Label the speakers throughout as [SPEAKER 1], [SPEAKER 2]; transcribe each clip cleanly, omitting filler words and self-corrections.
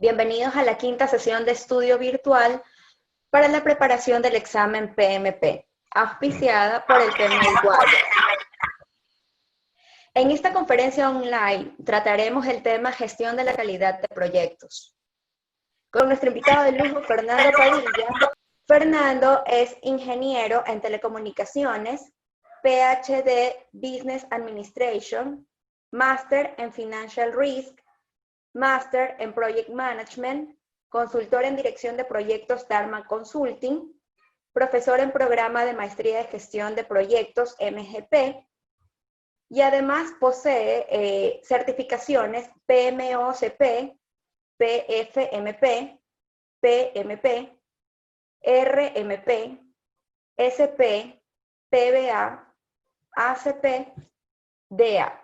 [SPEAKER 1] Bienvenidos a la quinta sesión de estudio virtual para la preparación del examen PMP, auspiciada por el tema Igual. En esta conferencia online trataremos el tema gestión de la calidad de proyectos. Con nuestro invitado de lujo, Fernando Padilla. Fernando es ingeniero en telecomunicaciones, PhD Business Administration, Máster en Financial Risk, Máster en Project Management, consultor en dirección de proyectos Dharma Consulting, profesor en programa de maestría de gestión de proyectos MGP, y además posee certificaciones PMOCP, PFMP, PMP, RMP, SP, PBA, ACP, DA.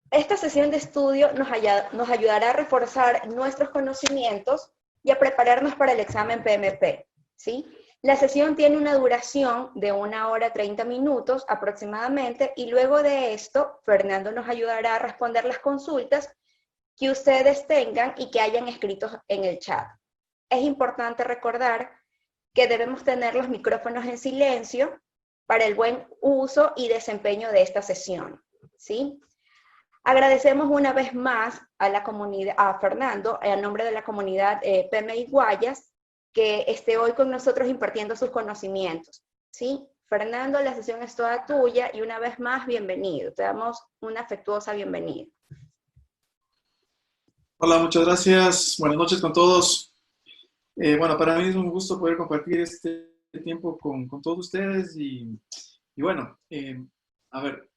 [SPEAKER 1] Esta sesión de estudio nos ayudará a reforzar nuestros conocimientos y a prepararnos para el examen PMP, ¿sí? La sesión tiene una duración de 1 hora 30 minutos aproximadamente, y luego de esto, Fernando nos ayudará a responder las consultas que ustedes tengan y que hayan escrito en el chat. Es importante recordar que debemos tener los micrófonos en silencio para el buen uso y desempeño de esta sesión, ¿sí? Agradecemos una vez más a la comunidad, a Fernando, a nombre de la comunidad PMI Guayas, que esté hoy con nosotros impartiendo sus conocimientos, ¿sí? Fernando, la sesión es toda tuya y una vez más, bienvenido. Te damos una afectuosa bienvenida.
[SPEAKER 2] Hola, muchas gracias. Buenas noches con todos. Bueno, para mí es un gusto poder compartir este tiempo con todos ustedes y bueno, a ver,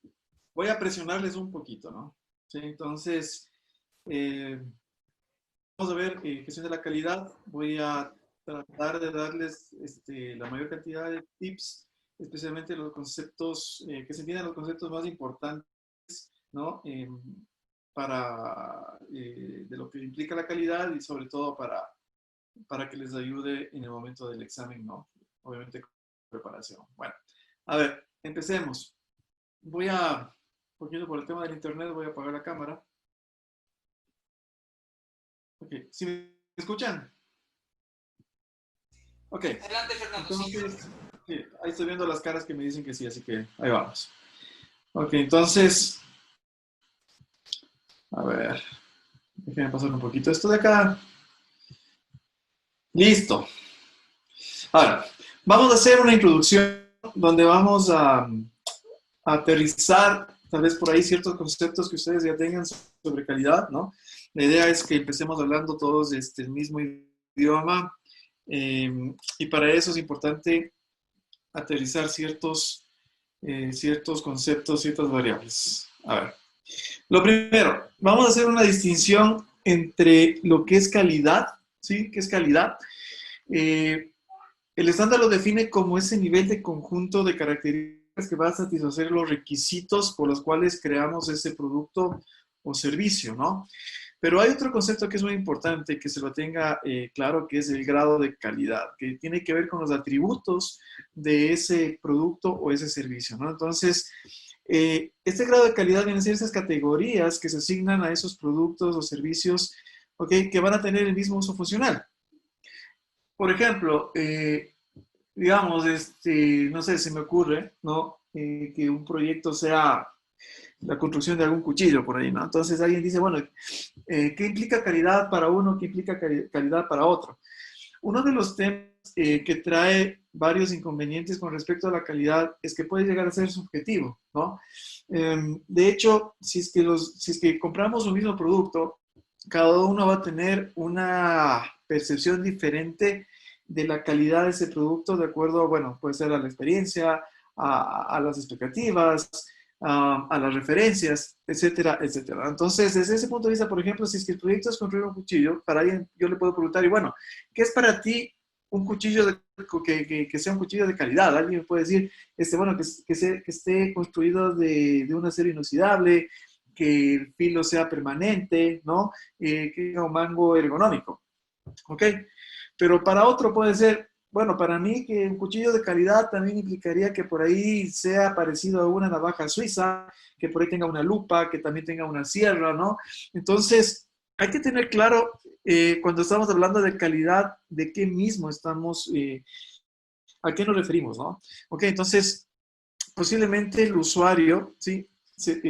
[SPEAKER 2] voy a presionarles un poquito, ¿no? Sí, entonces, vamos a ver gestión de la calidad. Voy a tratar de darles la mayor cantidad de tips, especialmente los conceptos, que se entiendan los conceptos más importantes, ¿no? De lo que implica la calidad y sobre todo para que les ayude en el momento del examen, ¿no? Obviamente con preparación. Bueno, a ver, empecemos. Porque por el tema del internet, voy a apagar la cámara. Ok, ¿sí me escuchan? Ok.
[SPEAKER 3] Adelante, Fernando.
[SPEAKER 2] Entonces, sí, ahí estoy viendo las caras que me dicen que sí, así que ahí vamos. Ok, entonces, a ver, déjenme pasar un poquito esto de acá. Listo. Ahora, vamos a hacer una introducción donde vamos a aterrizar tal vez por ahí ciertos conceptos que ustedes ya tengan sobre calidad, ¿no? La idea es que empecemos hablando todos el mismo idioma, y para eso es importante aterrizar ciertos conceptos, ciertas variables. A ver, lo primero, vamos a hacer una distinción entre lo que es calidad, ¿sí? ¿Qué es calidad? El estándar lo define como ese nivel de conjunto de características que va a satisfacer los requisitos por los cuales creamos ese producto o servicio, ¿no? Pero hay otro concepto que es muy importante que se lo tenga claro, que es el grado de calidad, que tiene que ver con los atributos de ese producto o ese servicio, ¿no? Entonces, este grado de calidad vienen a ser esas categorías que se asignan a esos productos o servicios, ¿ok? Que van a tener el mismo uso funcional. Por ejemplo, digamos, no sé, se me ocurre, ¿no? Que un proyecto sea la construcción de algún cuchillo por ahí, ¿no? Entonces alguien dice, bueno, ¿qué implica calidad para uno? ¿Qué implica calidad para otro? Uno de los temas que trae varios inconvenientes con respecto a la calidad es que puede llegar a ser subjetivo, ¿no? De hecho, si es que compramos un mismo producto, cada uno va a tener una percepción diferente de la calidad de ese producto de acuerdo, bueno, puede ser a la experiencia, a las expectativas, a las referencias, etcétera, etcétera. Entonces, desde ese punto de vista, por ejemplo, si es que el proyecto es construir un cuchillo, para alguien yo le puedo preguntar, y bueno, ¿qué es para ti un cuchillo que sea un cuchillo de calidad? Alguien me puede decir, bueno, que esté construido de un acero inoxidable, que el filo sea permanente, ¿no? Que tenga un mango ergonómico, ¿ok? Pero para otro puede ser, bueno, para mí que un cuchillo de calidad también implicaría que por ahí sea parecido a una navaja suiza, que por ahí tenga una lupa, que también tenga una sierra, ¿no? Entonces, hay que tener claro cuando estamos hablando de calidad, de qué mismo estamos, a qué nos referimos, ¿no? Ok, entonces, posiblemente el usuario, ¿sí? Se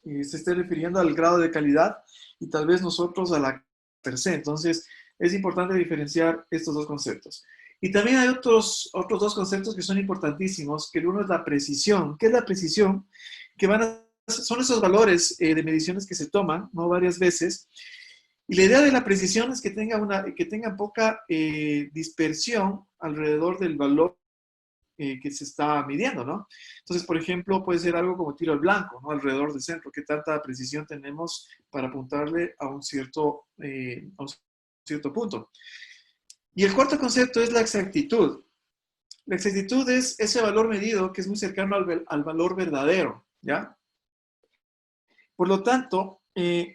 [SPEAKER 2] esté refiriendo al grado de calidad y tal vez nosotros a la per se. Entonces, es importante diferenciar estos dos conceptos. Y también hay otros dos conceptos que son importantísimos, que el uno es la precisión. ¿Qué es la precisión? Que son esos valores de mediciones que se toman, ¿no? Varias veces. Y la idea de la precisión es que tenga poca dispersión alrededor del valor que se está midiendo, ¿no? Entonces, por ejemplo, puede ser algo como tiro al blanco, ¿no? Alrededor del centro, qué tanta precisión tenemos para apuntarle a un cierto punto. Y el cuarto concepto es la exactitud. La exactitud es ese valor medido que es muy cercano al valor verdadero, ¿ya? Por lo tanto,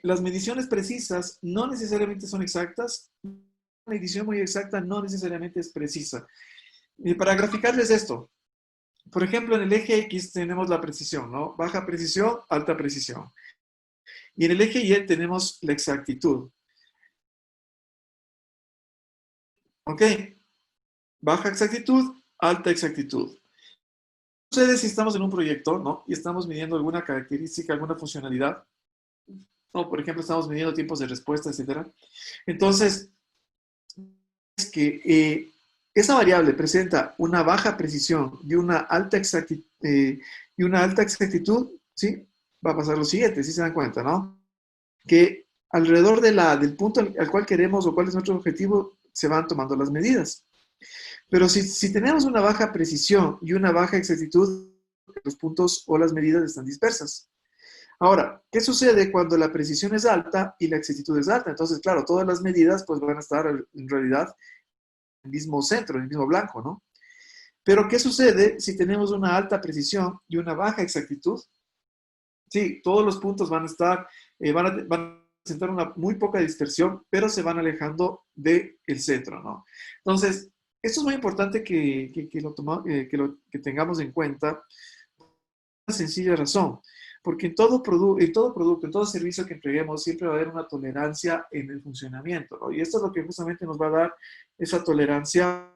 [SPEAKER 2] las mediciones precisas no necesariamente son exactas. Una medición muy exacta no necesariamente es precisa. Y para graficarles esto, por ejemplo, en el eje X tenemos la precisión, ¿no? Baja precisión, alta precisión. Y en el eje Y tenemos la exactitud. ¿Ok? Baja exactitud, alta exactitud. ¿Qué sucede si estamos en un proyecto, ¿no? Y estamos midiendo alguna característica, alguna funcionalidad? ¿No? Por ejemplo, estamos midiendo tiempos de respuesta, etcétera. Entonces, es que esa variable presenta una baja precisión y una alta exactitud, ¿sí? Va a pasar lo siguiente, si se dan cuenta, ¿no? Que alrededor del punto al cual queremos o cuál es nuestro objetivo, se van tomando las medidas. Pero si tenemos una baja precisión y una baja exactitud, los puntos o las medidas están dispersas. Ahora, ¿qué sucede cuando la precisión es alta y la exactitud es alta? Entonces, claro, todas las medidas pues van a estar en realidad en el mismo centro, en el mismo blanco, ¿no? Pero ¿qué sucede si tenemos una alta precisión y una baja exactitud? Sí, todos los puntos van a estar, van a presentar una muy poca dispersión, pero se van alejando del centro, ¿no? Entonces, esto es muy importante que tengamos en cuenta por una sencilla razón, porque en todo producto, en todo servicio que entreguemos, siempre va a haber una tolerancia en el funcionamiento, ¿no? Y esto es lo que justamente nos va a dar esa tolerancia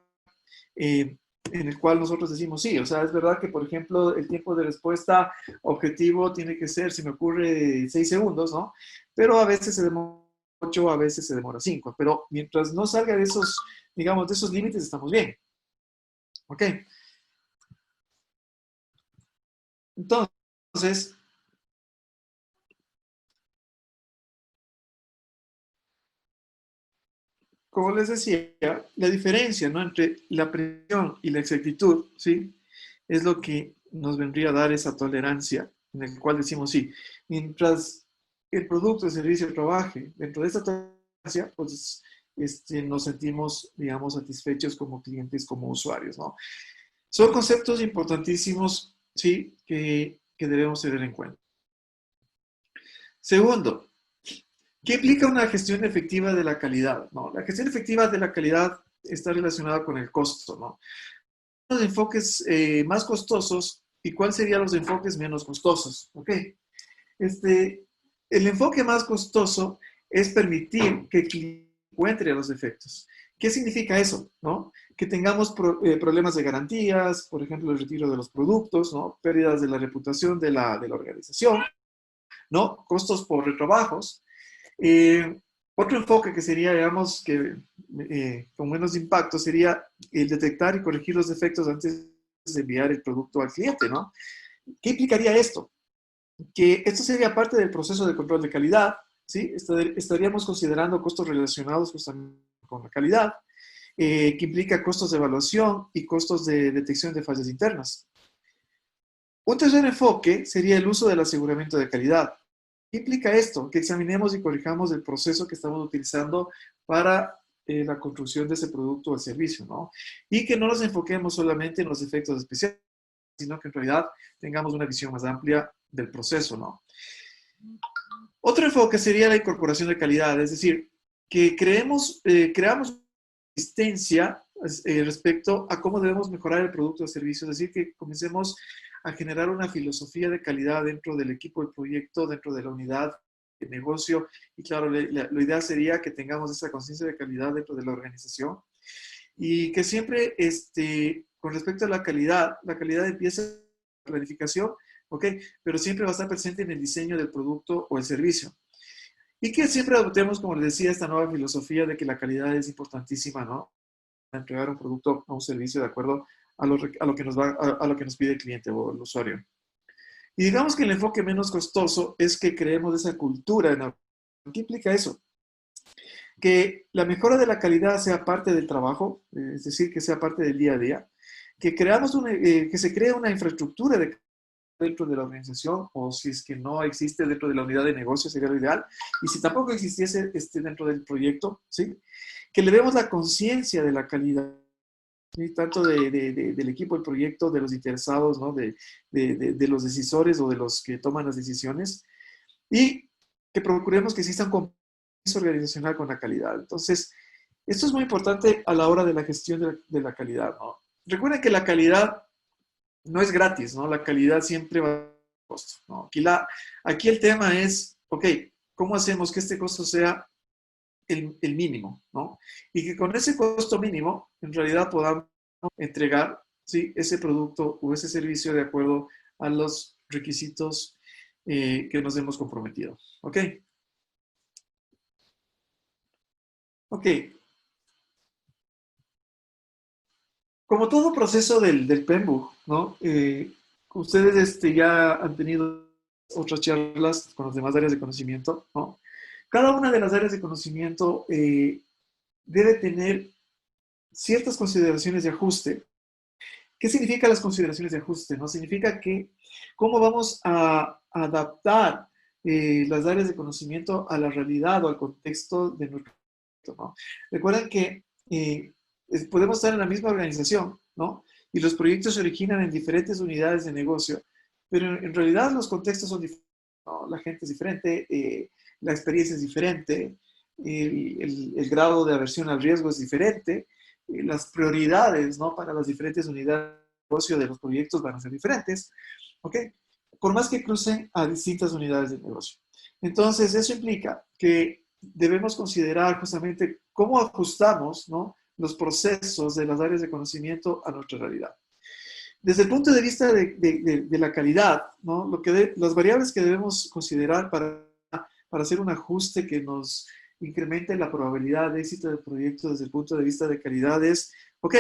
[SPEAKER 2] en el cual nosotros decimos sí. O sea, es verdad que, por ejemplo, el tiempo de respuesta objetivo tiene que ser, si me ocurre, 6 segundos, ¿no? Pero a veces se demora 8, a veces se demora 5. Pero mientras no salga de esos, digamos, de esos límites, estamos bien. ¿Ok? Entonces, como les decía, la diferencia, ¿no?, entre la precisión y la exactitud, ¿sí? Es lo que nos vendría a dar esa tolerancia en el cual decimos sí. Mientras el producto, el servicio trabaje dentro de esta tolerancia, pues nos sentimos, digamos, satisfechos como clientes, como usuarios, ¿no? Son conceptos importantísimos, ¿sí?, que debemos tener en cuenta. Segundo, ¿qué implica una gestión efectiva de la calidad? ¿No? La gestión efectiva de la calidad está relacionada con el costo, ¿no? Los enfoques más costosos y cuáles serían los enfoques menos costosos. ¿Ok? El enfoque más costoso es permitir que el cliente encuentre los defectos. ¿Qué significa eso? ¿No? Que tengamos problemas de garantías, por ejemplo, el retiro de los productos, ¿no? Pérdidas de la reputación de la organización, ¿no? Costos por retrabajos. Otro enfoque que sería, digamos, que con menos impacto sería el detectar y corregir los defectos antes de enviar el producto al cliente, ¿no? ¿Qué implicaría esto? Que esto sería parte del proceso de control de calidad, ¿sí? Estaríamos considerando costos relacionados justamente con la calidad, que implica costos de evaluación y costos de detección de fallas internas. Un tercer enfoque sería el uso del aseguramiento de calidad. ¿Qué implica esto? Que examinemos y corrijamos el proceso que estamos utilizando para la construcción de ese producto o servicio, ¿no? Y que no nos enfoquemos solamente en los efectos especiales, sino que en realidad tengamos una visión más amplia del proceso, ¿no? Otro enfoque sería la incorporación de calidad, es decir, que creamos existencia respecto a cómo debemos mejorar el producto o servicio, es decir, que comencemos a generar una filosofía de calidad dentro del equipo del proyecto, dentro de la unidad negocio. Y claro, lo ideal sería que tengamos esa conciencia de calidad dentro de la organización y que siempre, con respecto a la calidad empieza en la planificación, ¿ok? Pero siempre va a estar presente en el diseño del producto o el servicio. Y que siempre adoptemos, como les decía, esta nueva filosofía de que la calidad es importantísima, ¿no? Entregar un producto o un servicio de acuerdo a lo que a lo que nos pide el cliente o el usuario. Y digamos que el enfoque menos costoso es que creemos esa cultura en la... ¿Qué implica eso? Que la mejora de la calidad sea parte del trabajo, es decir, que sea parte del día a día, que se cree una infraestructura dentro de la organización, o si es que no existe dentro de la unidad de negocio, sería lo ideal, y si tampoco existiese dentro del proyecto, ¿sí? Que le demos la conciencia de la calidad, ¿sí? Tanto del equipo del proyecto, de los interesados, ¿no? De los decisores o de los que toman las decisiones, y que procuremos que exista un compromiso organizacional con la calidad. Entonces, esto es muy importante a la hora de la gestión de la calidad, ¿no? Recuerden que la calidad no es gratis, ¿no? La calidad siempre va a tener costo, ¿no? Aquí el tema es, ok, ¿cómo hacemos que este costo sea el mínimo, ¿no? Y que con ese costo mínimo, en realidad podamos entregar, ¿sí? Ese producto o ese servicio de acuerdo a los requisitos que nos hemos comprometido, ¿ok? Ok. Como todo proceso del PMBOK, ¿no? Ustedes ya han tenido otras charlas con las demás áreas de conocimiento, ¿no? Cada una de las áreas de conocimiento debe tener ciertas consideraciones de ajuste. ¿Qué significa las consideraciones de ajuste? ¿No? Significa que cómo vamos a adaptar las áreas de conocimiento a la realidad o al contexto de nuestro proyecto, ¿no? Recuerden que podemos estar en la misma organización, ¿no? Y los proyectos se originan en diferentes unidades de negocio, pero en realidad los contextos son diferentes, ¿no? La gente es diferente, la experiencia es diferente, el grado de aversión al riesgo es diferente, las prioridades, ¿no? Para las diferentes unidades de negocio de los proyectos van a ser diferentes, ¿ok? Por más que crucen a distintas unidades de negocio. Entonces, eso implica que debemos considerar justamente cómo ajustamos, ¿no? Los procesos de las áreas de conocimiento a nuestra realidad. Desde el punto de vista de la calidad, ¿no? Las variables que debemos considerar para hacer un ajuste que nos incremente la probabilidad de éxito del proyecto desde el punto de vista de calidad es, ok,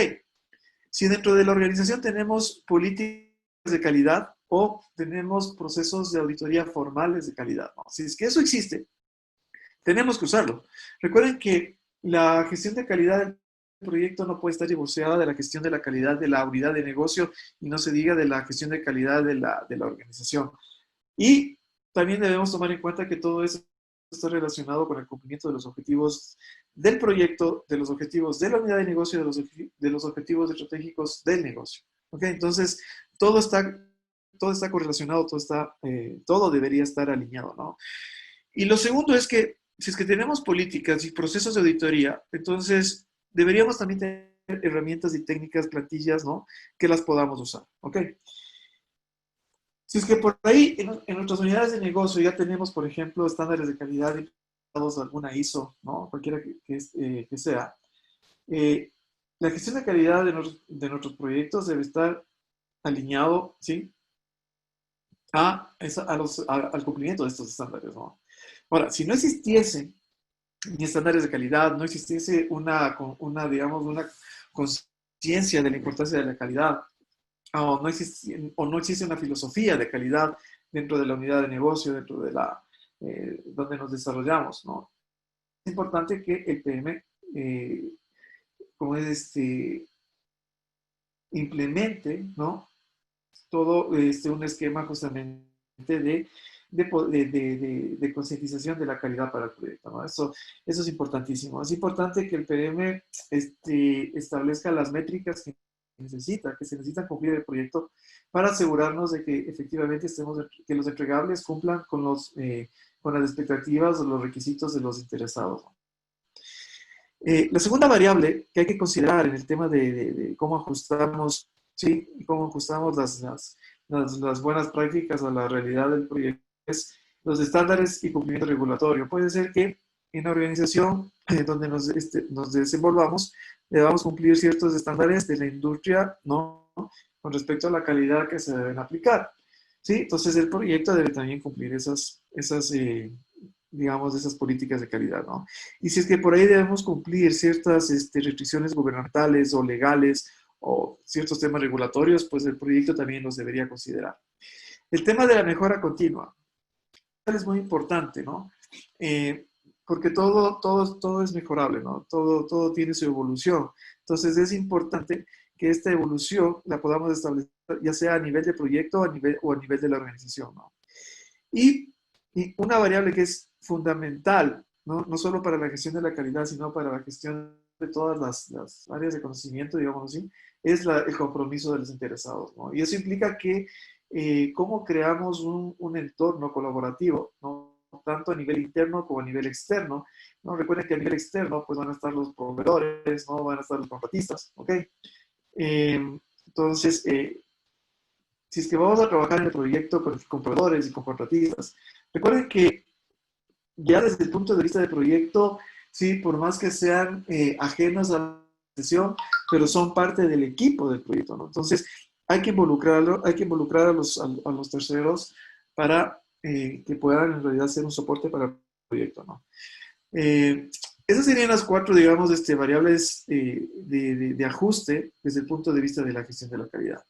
[SPEAKER 2] si dentro de la organización tenemos políticas de calidad o tenemos procesos de auditoría formales de calidad, ¿no? Si es que eso existe, tenemos que usarlo. Recuerden que la gestión de calidad del proyecto no puede estar divorciada de la gestión de la calidad de la unidad de negocio y no se diga de la gestión de calidad de la organización. Y también debemos tomar en cuenta que todo eso está relacionado con el cumplimiento de los objetivos del proyecto, de los objetivos de la unidad de negocio, de los objetivos estratégicos del negocio. ¿Ok? Entonces, todo está correlacionado, todo debería estar alineado, ¿no? Y lo segundo es que si es que tenemos políticas y procesos de auditoría, entonces deberíamos también tener herramientas y técnicas, plantillas, ¿no? Que las podamos usar, ¿ok? Si es que por ahí en nuestras unidades de negocio ya tenemos, por ejemplo, estándares de calidad implementados, alguna ISO, ¿no? Cualquiera que sea. La gestión de calidad de nuestros proyectos debe estar alineado, ¿sí? Al cumplimiento de estos estándares, ¿no? Ahora, si no existiesen ni estándares de calidad, no existiese digamos, una conciencia de la importancia de la calidad, o no existe una filosofía de calidad dentro de la unidad de negocio, dentro de donde nos desarrollamos, ¿no? Es importante que el PM, como es implemente, ¿no? Todo un esquema justamente de concientización de la calidad para el proyecto, ¿no? Eso es importantísimo. Es importante que el PM establezca las métricas que se necesitan cumplir el proyecto para asegurarnos de que efectivamente que los entregables cumplan con las expectativas o los requisitos de los interesados, ¿no? La segunda variable que hay que considerar en el tema de cómo ajustamos, ¿sí? Cómo ajustamos las buenas prácticas a la realidad del proyecto es los estándares y cumplimiento regulatorio. Puede ser que en la organización donde nos desenvolvamos debamos cumplir ciertos estándares de la industria, ¿no? Con respecto a la calidad que se deben aplicar. ¿Sí? Entonces el proyecto debe también cumplir digamos, esas políticas de calidad, ¿no? Y si es que por ahí debemos cumplir ciertas restricciones gubernamentales o legales o ciertos temas regulatorios, pues el proyecto también los debería considerar. El tema de la mejora continua es muy importante, ¿no? Porque todo es mejorable, ¿no? Todo tiene su evolución. Entonces es importante que esta evolución la podamos establecer ya sea a nivel de proyecto o a nivel de la organización, ¿no? Y una variable que es fundamental, ¿no? No solo para la gestión de la calidad, sino para la gestión de todas las áreas de conocimiento, digamos así, es el compromiso de los interesados, ¿no? Y eso implica que cómo creamos un entorno colaborativo, ¿no? Tanto a nivel interno como a nivel externo, ¿no? Recuerden que a nivel externo pues van a estar los proveedores, ¿no? Van a estar los contratistas, ¿ok? Entonces, si es que vamos a trabajar en el proyecto con proveedores y con contratistas, recuerden que ya desde el punto de vista del proyecto, sí, por más que sean ajenos a la sesión, pero son parte del equipo del proyecto, ¿no? Entonces, hay que involucrar a los terceros para que puedan en realidad ser un soporte para el proyecto, ¿no? Esas serían las cuatro, digamos, variables de ajuste desde el punto de vista de la gestión de la calidad.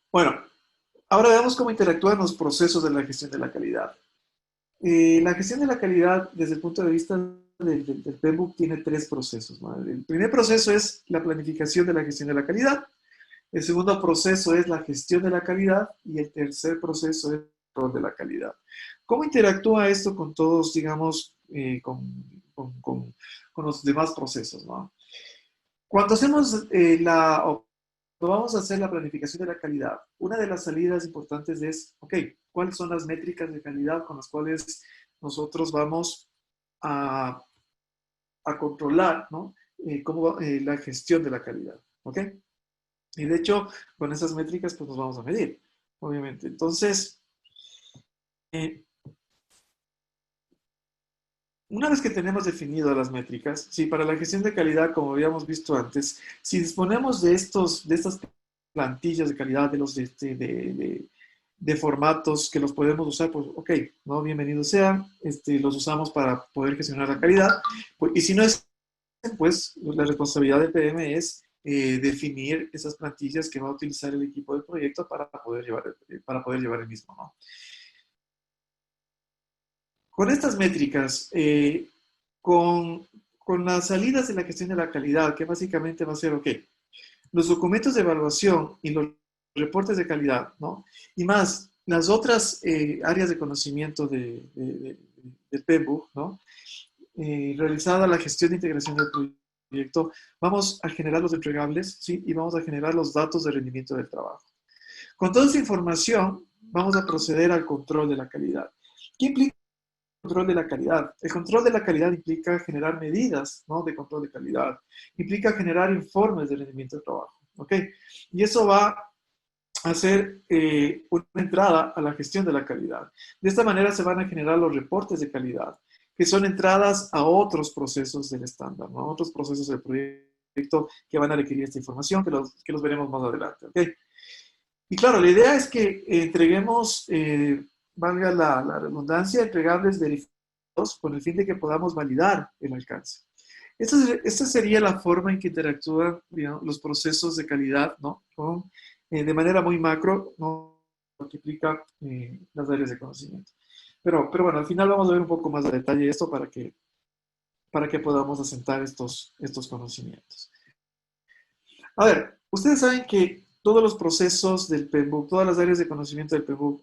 [SPEAKER 2] Bueno, ahora veamos cómo interactúan los procesos de la gestión de la calidad. La gestión de la calidad, desde el punto de vista del PMBOK, tiene tres procesos, ¿no? El primer proceso es la planificación de la gestión de la calidad. El segundo proceso es la gestión de la calidad. Y el tercer proceso es el control de la calidad. ¿Cómo interactúa esto con todos, digamos, con los demás procesos, ¿no? Cuando vamos a hacer la planificación de la calidad, una de las salidas importantes es, ok, ¿cuáles son las métricas de calidad con las cuales nosotros vamos a controlar, ¿no? La gestión de la calidad, ¿ok? Y de hecho, con esas métricas, pues nos vamos a medir, obviamente. Entonces, una vez que tenemos definido las métricas, sí, para la gestión de calidad, como habíamos visto antes, si disponemos de estas plantillas de calidad, de formatos que los podemos usar, pues ok, ¿no? Bienvenidos sean, los usamos para poder gestionar la calidad. Pues, y si no es, pues la responsabilidad del PM es definir esas plantillas que va a utilizar el equipo del proyecto para poder llevar el mismo, ¿no? Con estas métricas, con las salidas de la gestión de la calidad, que básicamente va a ser, ok, los documentos de evaluación y los reportes de calidad, ¿no? Y más, las otras áreas de conocimiento del PMBOK, ¿no? Realizada la gestión de integración del proyecto, vamos a generar los entregables, ¿sí? Y vamos a generar los datos de rendimiento del trabajo. Con toda esa información, vamos a proceder al control de la calidad. ¿Qué implica el control de la calidad? El control de la calidad implica generar medidas, ¿no? De control de calidad. Implica generar informes de rendimiento del trabajo, ¿ok? Y eso va a hacer una entrada a la gestión de la calidad. De esta manera se van a generar los reportes de calidad, que son entradas a otros procesos del estándar, ¿no? Otros procesos del proyecto que van a requerir esta información, que los veremos más adelante, ¿ok? Y claro, la idea es que entreguemos, valga la redundancia, entregables verificados con el fin de que podamos validar el alcance. Esta sería la forma en que interactúan, digamos, los procesos de calidad, ¿no? De manera muy macro, ¿no? Lo que implica las áreas de conocimiento. Pero bueno, al final vamos a ver un poco más de detalle esto para que podamos asentar estos conocimientos. A ver, ustedes saben que todos los procesos del PMBOK, todas las áreas de conocimiento del PMBOK,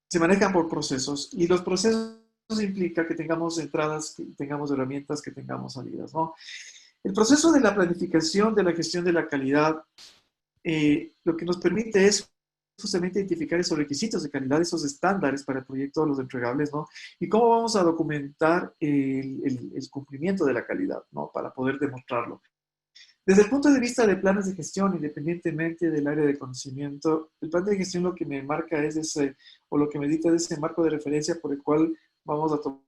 [SPEAKER 2] se manejan por procesos, y los procesos implica que tengamos entradas, que tengamos herramientas, que tengamos salidas, ¿no? El proceso de la planificación de la gestión de la calidad, lo que nos permite es justamente identificar esos requisitos de calidad, esos estándares para el proyecto, los entregables, ¿no? Y cómo vamos a documentar el cumplimiento de la calidad, ¿no? Para poder demostrarlo. Desde el punto de vista de planes de gestión, independientemente del área de conocimiento, el plan de gestión lo que me marca es ese, o lo que me dicta es ese marco de referencia por el cual vamos a tomar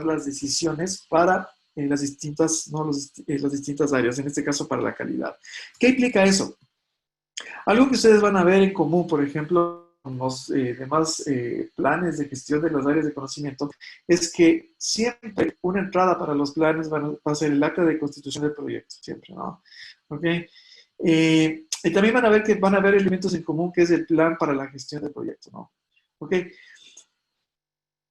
[SPEAKER 2] las decisiones para las distintas, ¿no? Las distintas áreas, en este caso para la calidad. ¿Qué implica eso? Algo que ustedes van a ver en común, por ejemplo, con los demás planes de gestión de las áreas de conocimiento, es que siempre una entrada para los planes va a ser el acta de constitución del proyecto, siempre, ¿no? ¿Ok? Y también van a ver que van a haber elementos en común, que es el plan para la gestión del proyecto, ¿no? ¿Ok?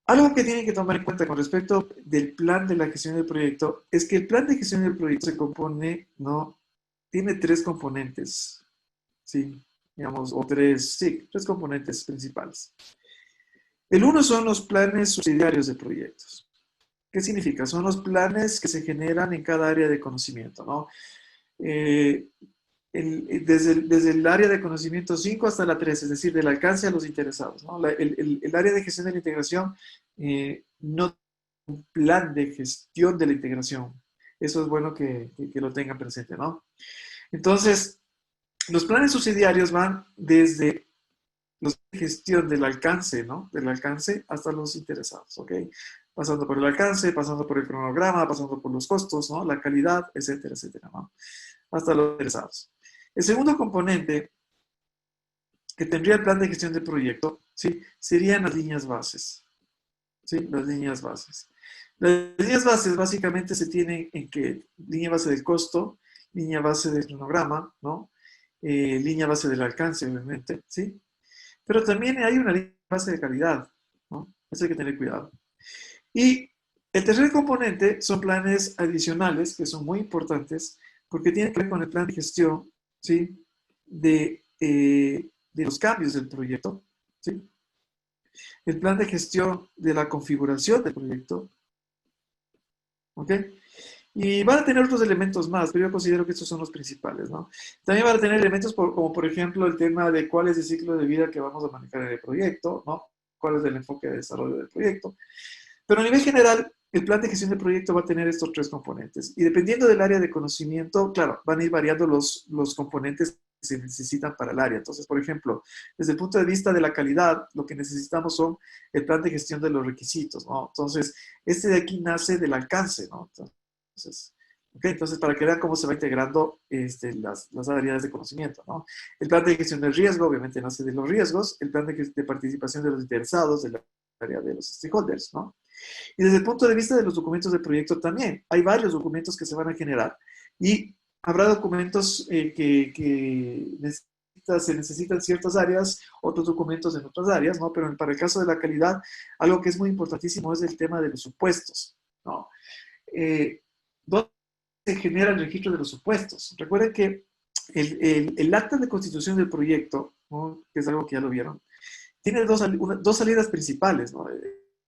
[SPEAKER 2] Algo que tienen que tomar en cuenta con respecto del plan de la gestión del proyecto es que el plan de gestión del proyecto se compone, ¿no? Tiene tres componentes, ¿sí? Digamos, o tres, sí, tres componentes principales. El uno son los planes subsidiarios de proyectos. ¿Qué significa? Son los planes que se generan en cada área de conocimiento, ¿no? Eh, desde el área de conocimiento 5 hasta la 3, es decir, del alcance a los interesados, ¿no? El área de gestión de la integración no tiene un plan de gestión de la integración. Eso es bueno que lo tengan presente, ¿no? Entonces, los planes subsidiarios van desde los de gestión del alcance, ¿no? Del alcance hasta los interesados, ¿ok? Pasando por el alcance, pasando por el cronograma, pasando por los costos, ¿no? La calidad, etcétera, etcétera, ¿no? Hasta los interesados. El segundo componente que tendría el plan de gestión del proyecto, ¿sí? Serían las líneas bases, ¿sí? Las líneas bases. Las líneas bases básicamente se tienen en que línea base del costo, línea base del cronograma, ¿no? Línea base del alcance, obviamente, ¿sí? Pero también hay una línea base de calidad, ¿no? Eso hay que tener cuidado. Y el tercer componente son planes adicionales, que son muy importantes, porque tienen que ver con el plan de gestión, ¿sí? De los cambios del proyecto, ¿sí? El plan de gestión de la configuración del proyecto, ¿ok? Y van a tener otros elementos más, pero yo considero que estos son los principales, ¿no? También van a tener elementos como, por ejemplo, el tema de cuál es el ciclo de vida que vamos a manejar en el proyecto, ¿no? Cuál es el enfoque de desarrollo del proyecto. Pero a nivel general, el plan de gestión de proyecto va a tener estos tres componentes. Y dependiendo del área de conocimiento, claro, van a ir variando los componentes que se necesitan para el área. Entonces, por ejemplo, desde el punto de vista de la calidad, lo que necesitamos son el plan de gestión de los requisitos, ¿no? Entonces, este de aquí nace del alcance, ¿no? Entonces, okay, entonces para que vean cómo se va integrando las áreas de conocimiento, ¿no? El plan de gestión del riesgo, obviamente, nace de los riesgos. El plan de participación de los interesados, del área de los stakeholders, ¿no? Y desde el punto de vista de los documentos de proyecto también, hay varios documentos que se van a generar y habrá documentos se necesitan ciertas áreas, otros documentos en otras áreas, ¿no? Pero para el caso de la calidad, algo que es muy importantísimo es el tema de los supuestos, ¿no? ¿Dónde se genera el registro de los supuestos? Recuerden que el acta de constitución del proyecto, ¿no? Que es algo que ya lo vieron, tiene dos salidas principales, ¿no?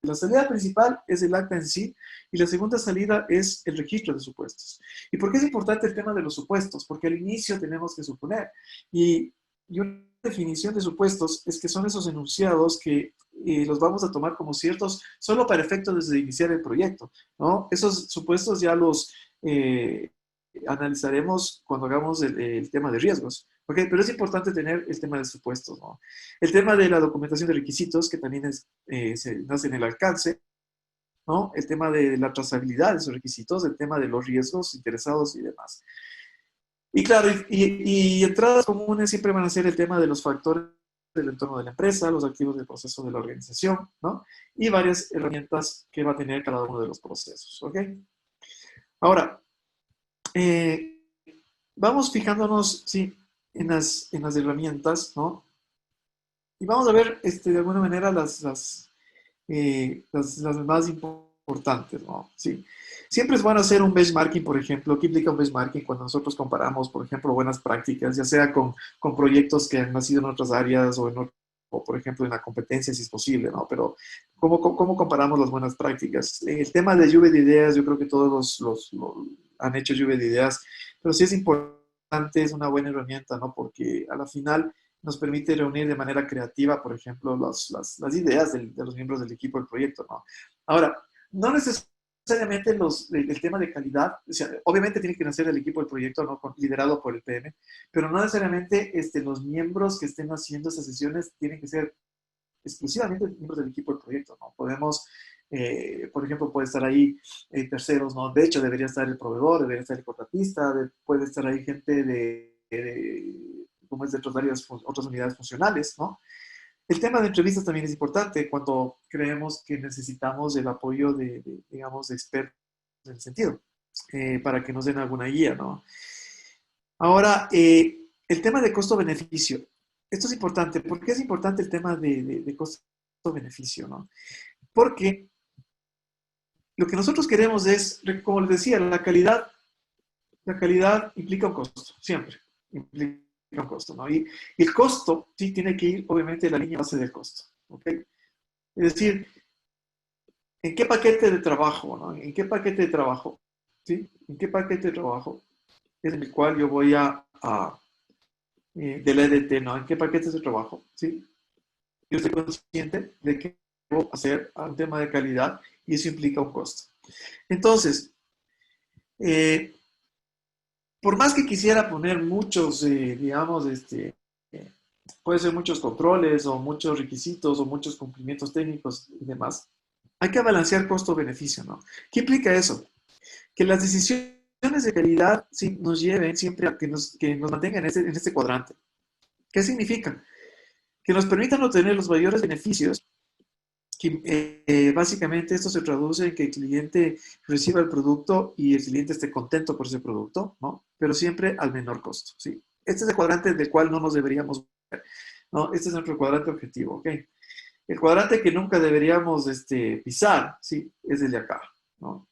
[SPEAKER 2] La salida principal es el acta en sí y la segunda salida es el registro de supuestos. ¿Y por qué es importante el tema de los supuestos? Porque al inicio tenemos que suponer. Y una definición de supuestos es que son esos enunciados que los vamos a tomar como ciertos solo para efectos de iniciar el proyecto, ¿no? Esos supuestos ya los analizaremos cuando hagamos el tema de riesgos. ¿Ok? Pero es importante tener el tema de supuestos, ¿no? El tema de la documentación de requisitos, que también se nace en el alcance, ¿no? El tema de la trazabilidad de esos requisitos, el tema de los riesgos interesados y demás. Y claro, y entradas comunes siempre van a ser el tema de los factores del entorno de la empresa, los activos del proceso de la organización, ¿no? Y varias herramientas que va a tener cada uno de los procesos, ¿ok? Ahora, vamos fijándonos, sí, en las herramientas, ¿no? Y vamos a ver, de alguna manera, las más importantes, ¿no? Sí. Siempre es bueno hacer un benchmarking, por ejemplo. ¿Qué implica un benchmarking cuando nosotros comparamos, por ejemplo, buenas prácticas, ya sea con proyectos que han nacido en otras áreas o, por ejemplo, en la competencia, si es posible, ¿no? Pero, ¿cómo comparamos las buenas prácticas? El tema de lluvia de ideas, yo creo que todos han hecho lluvia de ideas, pero sí es importante, es una buena herramienta, ¿no? Porque a la final nos permite reunir de manera creativa, por ejemplo, las ideas de los miembros del equipo del proyecto, ¿no? Ahora, no necesariamente necesariamente el tema de calidad, o sea, obviamente tiene que nacer el equipo del proyecto, ¿no? Liderado por el PM, pero no necesariamente los miembros que estén haciendo esas sesiones tienen que ser exclusivamente miembros del equipo del proyecto, ¿no? Podemos, por ejemplo, puede estar ahí terceros, ¿no? De hecho, debería estar el proveedor, debería estar el contratista, puede estar ahí gente como es de otras unidades funcionales, ¿no? El tema de entrevistas también es importante cuando creemos que necesitamos el apoyo digamos, de expertos en el sentido, para que nos den alguna guía, ¿no? Ahora, el tema de costo-beneficio. Esto es importante. ¿Por qué es importante el tema de costo-beneficio, no? Porque lo que nosotros queremos es, como les decía, la calidad implica un costo, siempre implica un costo, ¿no? Y el costo sí tiene que ir, obviamente, en la línea base del costo, ¿ok? Es decir, ¿en qué paquete de trabajo, no? ¿En qué paquete de trabajo? ¿Sí? ¿En qué paquete de trabajo es en el cual yo voy de la EDT, ¿no? ¿En qué paquetes de trabajo? ¿Sí? Yo estoy consciente de que debo hacer un tema de calidad y eso implica un costo. Entonces, por más que quisiera poner muchos, digamos, puede ser muchos controles o muchos requisitos o muchos cumplimientos técnicos y demás, hay que balancear costo-beneficio, ¿no? ¿Qué implica eso? Que las decisiones de calidad sí, nos lleven siempre a que nos mantengan en este cuadrante. ¿Qué significa? Que nos permitan obtener los mayores beneficios, que básicamente esto se traduce en que el cliente reciba el producto y el cliente esté contento por ese producto, ¿no? Pero siempre al menor costo, ¿sí? Este es el cuadrante del cual no nos deberíamos ver, ¿no? Este es nuestro cuadrante objetivo, ¿ok? El cuadrante que nunca deberíamos pisar, ¿sí? Es el de acá, ¿no?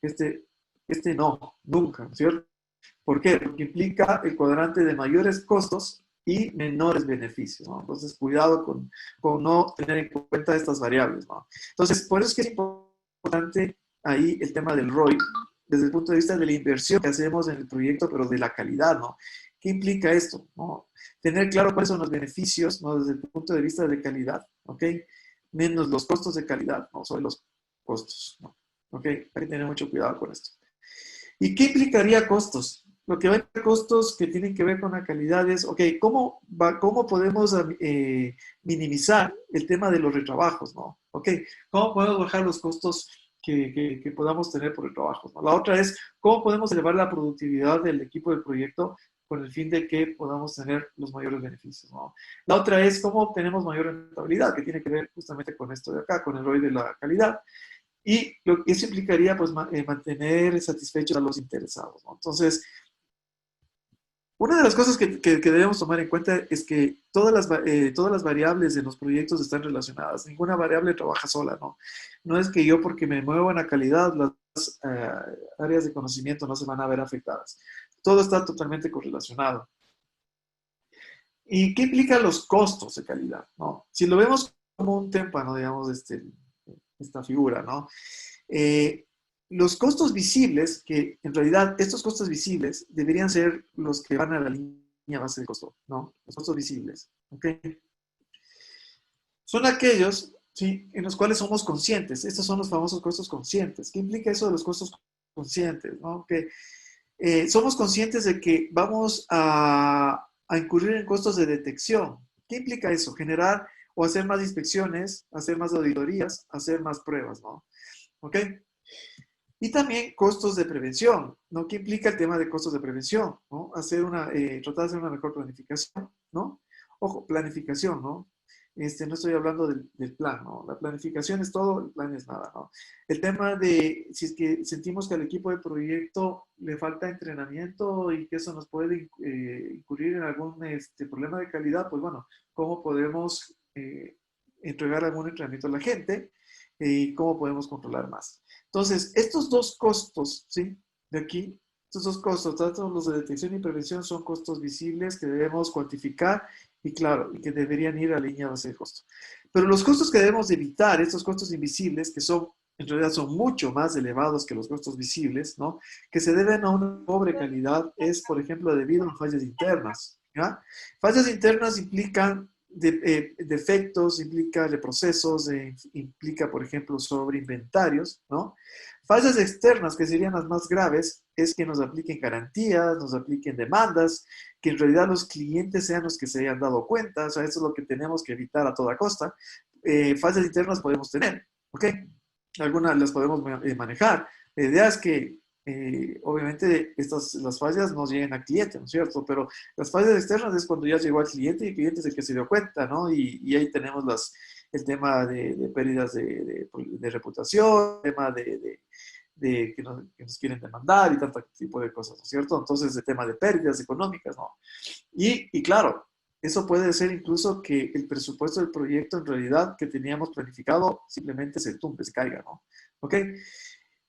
[SPEAKER 2] No, nunca, ¿no es cierto? ¿Por qué? Porque implica el cuadrante de mayores costos y menores beneficios, ¿no? Entonces, cuidado con no tener en cuenta estas variables, ¿no? Entonces, por eso es que es importante ahí el tema del ROI, desde el punto de vista de la inversión que hacemos en el proyecto, pero de la calidad, ¿no? ¿Qué implica esto? ¿No? Tener claro cuáles son los beneficios, ¿no? Desde el punto de vista de calidad, ¿ok? Menos los costos de calidad, no sobre los costos, ¿no? ¿Ok? Hay que tener mucho cuidado con esto. ¿Y qué implicaría costos? Lo que va a costos que tienen que ver con la calidad es, ok, ¿cómo podemos minimizar el tema de los retrabajos, ¿no? Ok, ¿cómo podemos bajar los costos que podamos tener por retrabajos, ¿no? La otra es, ¿cómo podemos elevar la productividad del equipo del proyecto con el fin de que podamos tener los mayores beneficios, ¿no? La otra es, ¿cómo obtenemos mayor rentabilidad? Que tiene que ver justamente con esto de acá, con el ROI de la calidad. Y eso implicaría, pues, mantener satisfechos a los interesados, ¿no? Entonces, una de las cosas que debemos tomar en cuenta es que todas las variables de los proyectos están relacionadas. Ninguna variable trabaja sola, ¿no? No es que yo porque me muevo en la calidad, las áreas de conocimiento no se van a ver afectadas. Todo está totalmente correlacionado. ¿Y qué implican los costos de calidad, no? Si lo vemos como un témpano, digamos, esta figura, ¿no? Los costos visibles, que en realidad estos costos visibles deberían ser los que van a la línea base de costo, ¿no? Los costos visibles, ¿ok? Son aquellos, ¿sí? En los cuales somos conscientes. Estos son los famosos costos conscientes. ¿Qué implica eso de los costos conscientes, ¿no? Que somos conscientes de que vamos a incurrir en costos de detección. ¿Qué implica eso? Generar o hacer más inspecciones, hacer más auditorías, hacer más pruebas, ¿no? ¿Ok? Y también costos de prevención, ¿no? ¿Qué implica el tema de costos de prevención? ¿No? Tratar de hacer una mejor planificación, ¿no? Ojo, planificación, ¿no? No estoy hablando del plan, ¿no? La planificación es todo, el plan es nada, ¿no? El tema de si es que sentimos que al equipo de proyecto le falta entrenamiento y que eso nos puede incurrir en algún problema de calidad, pues bueno, ¿cómo podemos entregar algún entrenamiento a la gente? Y cómo podemos controlar más. Entonces, estos dos costos, ¿sí? De aquí, estos dos costos, tanto los de detección y prevención, son costos visibles que debemos cuantificar y claro, y que deberían ir a la línea base de costo. Pero los costos que debemos evitar, estos costos invisibles, que son, en realidad son mucho más elevados que los costos visibles, ¿no? Que se deben a una pobre calidad, es, por ejemplo, debido a fallas internas, ¿ya? Fallas internas implican defectos, implica reprocesos, implica, por ejemplo, sobre inventarios, ¿no? Fallas externas, que serían las más graves, es que nos apliquen garantías, nos apliquen demandas, que en realidad los clientes sean los que se hayan dado cuenta. O sea, eso es lo que tenemos que evitar a toda costa. Fallas internas podemos tener, ¿ok? Algunas las podemos manejar. La idea es que, obviamente, las fallas no lleguen al cliente, ¿no es cierto? Pero las fallas externas es cuando ya llegó al cliente y el cliente es el que se dio cuenta, ¿no? Y ahí tenemos el tema de pérdidas de reputación, el tema que nos quieren demandar y tanto tipo de cosas, ¿no es cierto? Entonces, el tema de pérdidas económicas, ¿no? Y claro, eso puede ser incluso que el presupuesto del proyecto en realidad que teníamos planificado simplemente se tumbe, se caiga, ¿no? ¿Ok?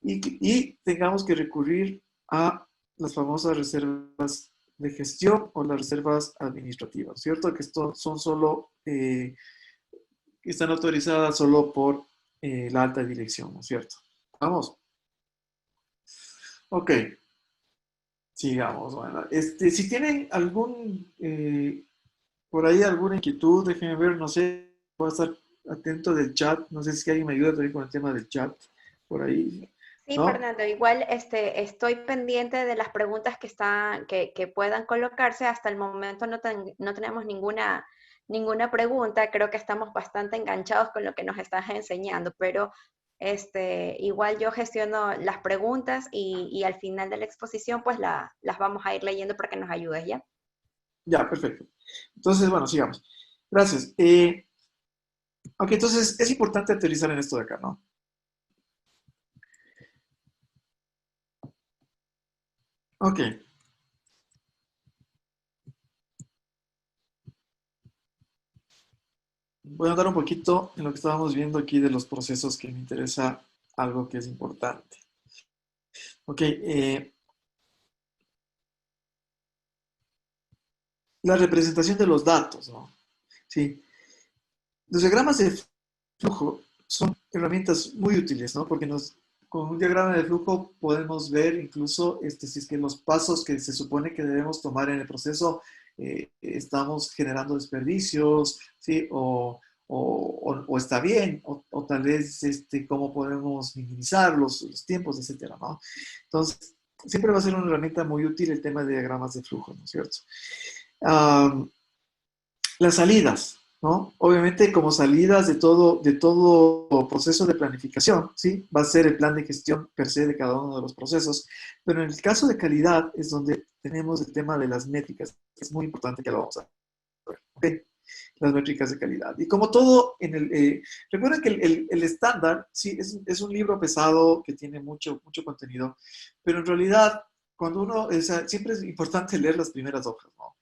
[SPEAKER 2] Y tengamos que recurrir a las famosas reservas de gestión o las reservas administrativas, ¿cierto? Que esto son solo, están autorizadas solo por la alta dirección, ¿no es cierto? Vamos. Ok, sigamos. Bueno, si tienen por ahí alguna inquietud, déjenme ver, no sé, voy a estar atento del chat, no sé si alguien me ayuda también con el tema del chat, por ahí,
[SPEAKER 1] Sí,
[SPEAKER 2] ¿no?
[SPEAKER 1] Fernando, igual estoy pendiente de las preguntas que puedan colocarse. Hasta el momento no tenemos ninguna pregunta. Creo que estamos bastante enganchados con lo que nos estás enseñando, pero igual yo gestiono las preguntas y al final de la exposición pues las vamos a ir leyendo para que nos ayudes, ¿ya?
[SPEAKER 2] Ya, perfecto. Entonces, bueno, sigamos. Gracias. Ok, entonces es importante aterrizar en esto de acá, ¿no? Ok, voy a dar un poquito en lo que estábamos viendo aquí de los procesos que me interesa algo que es importante. Ok, la representación de los datos, ¿no? Sí, los diagramas de flujo son herramientas muy útiles, ¿no? Porque con un diagrama de flujo podemos ver incluso si es que los pasos que se supone que debemos tomar en el proceso estamos generando desperdicios, ¿sí? O está bien, o tal vez cómo podemos minimizar los tiempos, etcétera, ¿no? Entonces, siempre va a ser una herramienta muy útil el tema de diagramas de flujo, ¿no es cierto? Um, las salidas, ¿no? Obviamente como salidas de todo proceso de planificación, ¿sí? Va a ser el plan de gestión per se de cada uno de los procesos, pero en el caso de calidad es donde tenemos el tema de las métricas. Es muy importante que lo vamos a ver, ¿ok? Las métricas de calidad. Y como todo, recuerden que el estándar, sí, es un libro pesado que tiene mucho, mucho contenido, pero en realidad, cuando o sea, siempre es importante leer las primeras hojas, ¿no?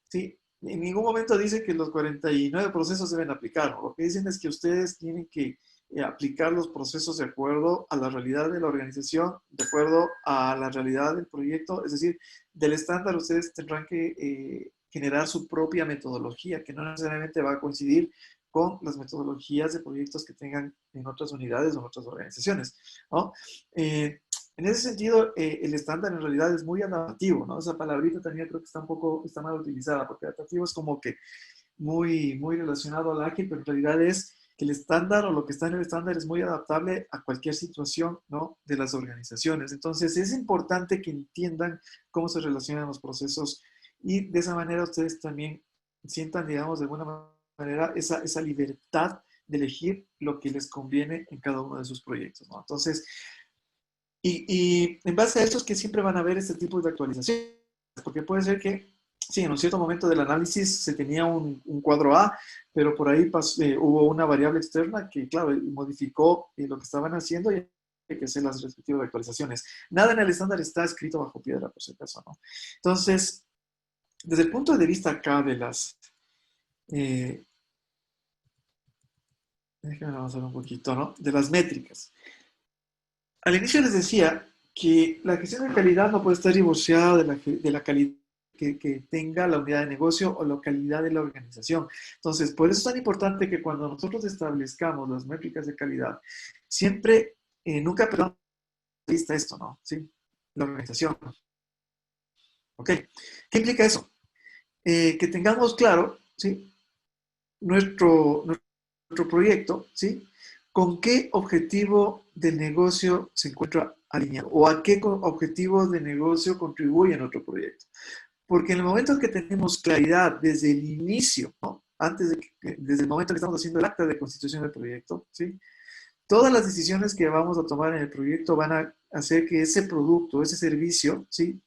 [SPEAKER 2] Sí, en ningún momento dice que los 49 procesos deben aplicar, ¿no? Lo que dicen es que ustedes tienen que aplicar los procesos de acuerdo a la realidad de la organización, de acuerdo a la realidad del proyecto, es decir, del estándar ustedes tendrán que generar su propia metodología, que no necesariamente va a coincidir con las metodologías de proyectos que tengan en otras unidades o en otras organizaciones, ¿no? En ese sentido, el estándar en realidad es muy adaptativo, ¿no? Esa palabrita también creo que está mal utilizada, porque adaptativo es como que muy, muy relacionado al ágil, pero en realidad es que el estándar o lo que está en el estándar es muy adaptable a cualquier situación, ¿no? De las organizaciones. Entonces, es importante que entiendan cómo se relacionan los procesos y de esa manera ustedes también sientan, digamos, de alguna manera esa libertad de elegir lo que les conviene en cada uno de sus proyectos, ¿no? Entonces, y en base a eso es que siempre van a haber este tipo de actualizaciones, porque puede ser que, sí, en un cierto momento del análisis se tenía un cuadro A, pero por ahí hubo una variable externa que, claro, modificó lo que estaban haciendo y hay que hacer las respectivas actualizaciones. Nada en el estándar está escrito bajo piedra, por si acaso, ¿no? Entonces, desde el punto de vista acá eh, déjenme avanzar un poquito, ¿no? De las métricas. Al inicio les decía que la gestión de calidad no puede estar divorciada de la calidad que tenga la unidad de negocio o la calidad de la organización. Entonces, por eso es tan importante que cuando nosotros establezcamos las métricas de calidad, siempre, nunca perdamos de vista esto, ¿no? ¿Sí? La organización. ¿Ok? ¿Qué implica eso? Que tengamos claro, ¿sí? Nuestro proyecto, ¿sí? ¿Con qué objetivo del negocio se encuentra alineado o a qué objetivos de negocio contribuye a nuestro proyecto. Porque en el momento que tenemos claridad desde el inicio, ¿no? Desde el momento que estamos haciendo el acta de constitución del proyecto, ¿sí? Todas las decisiones que vamos a tomar en el proyecto van a hacer que ese producto, ese servicio, ¿sí?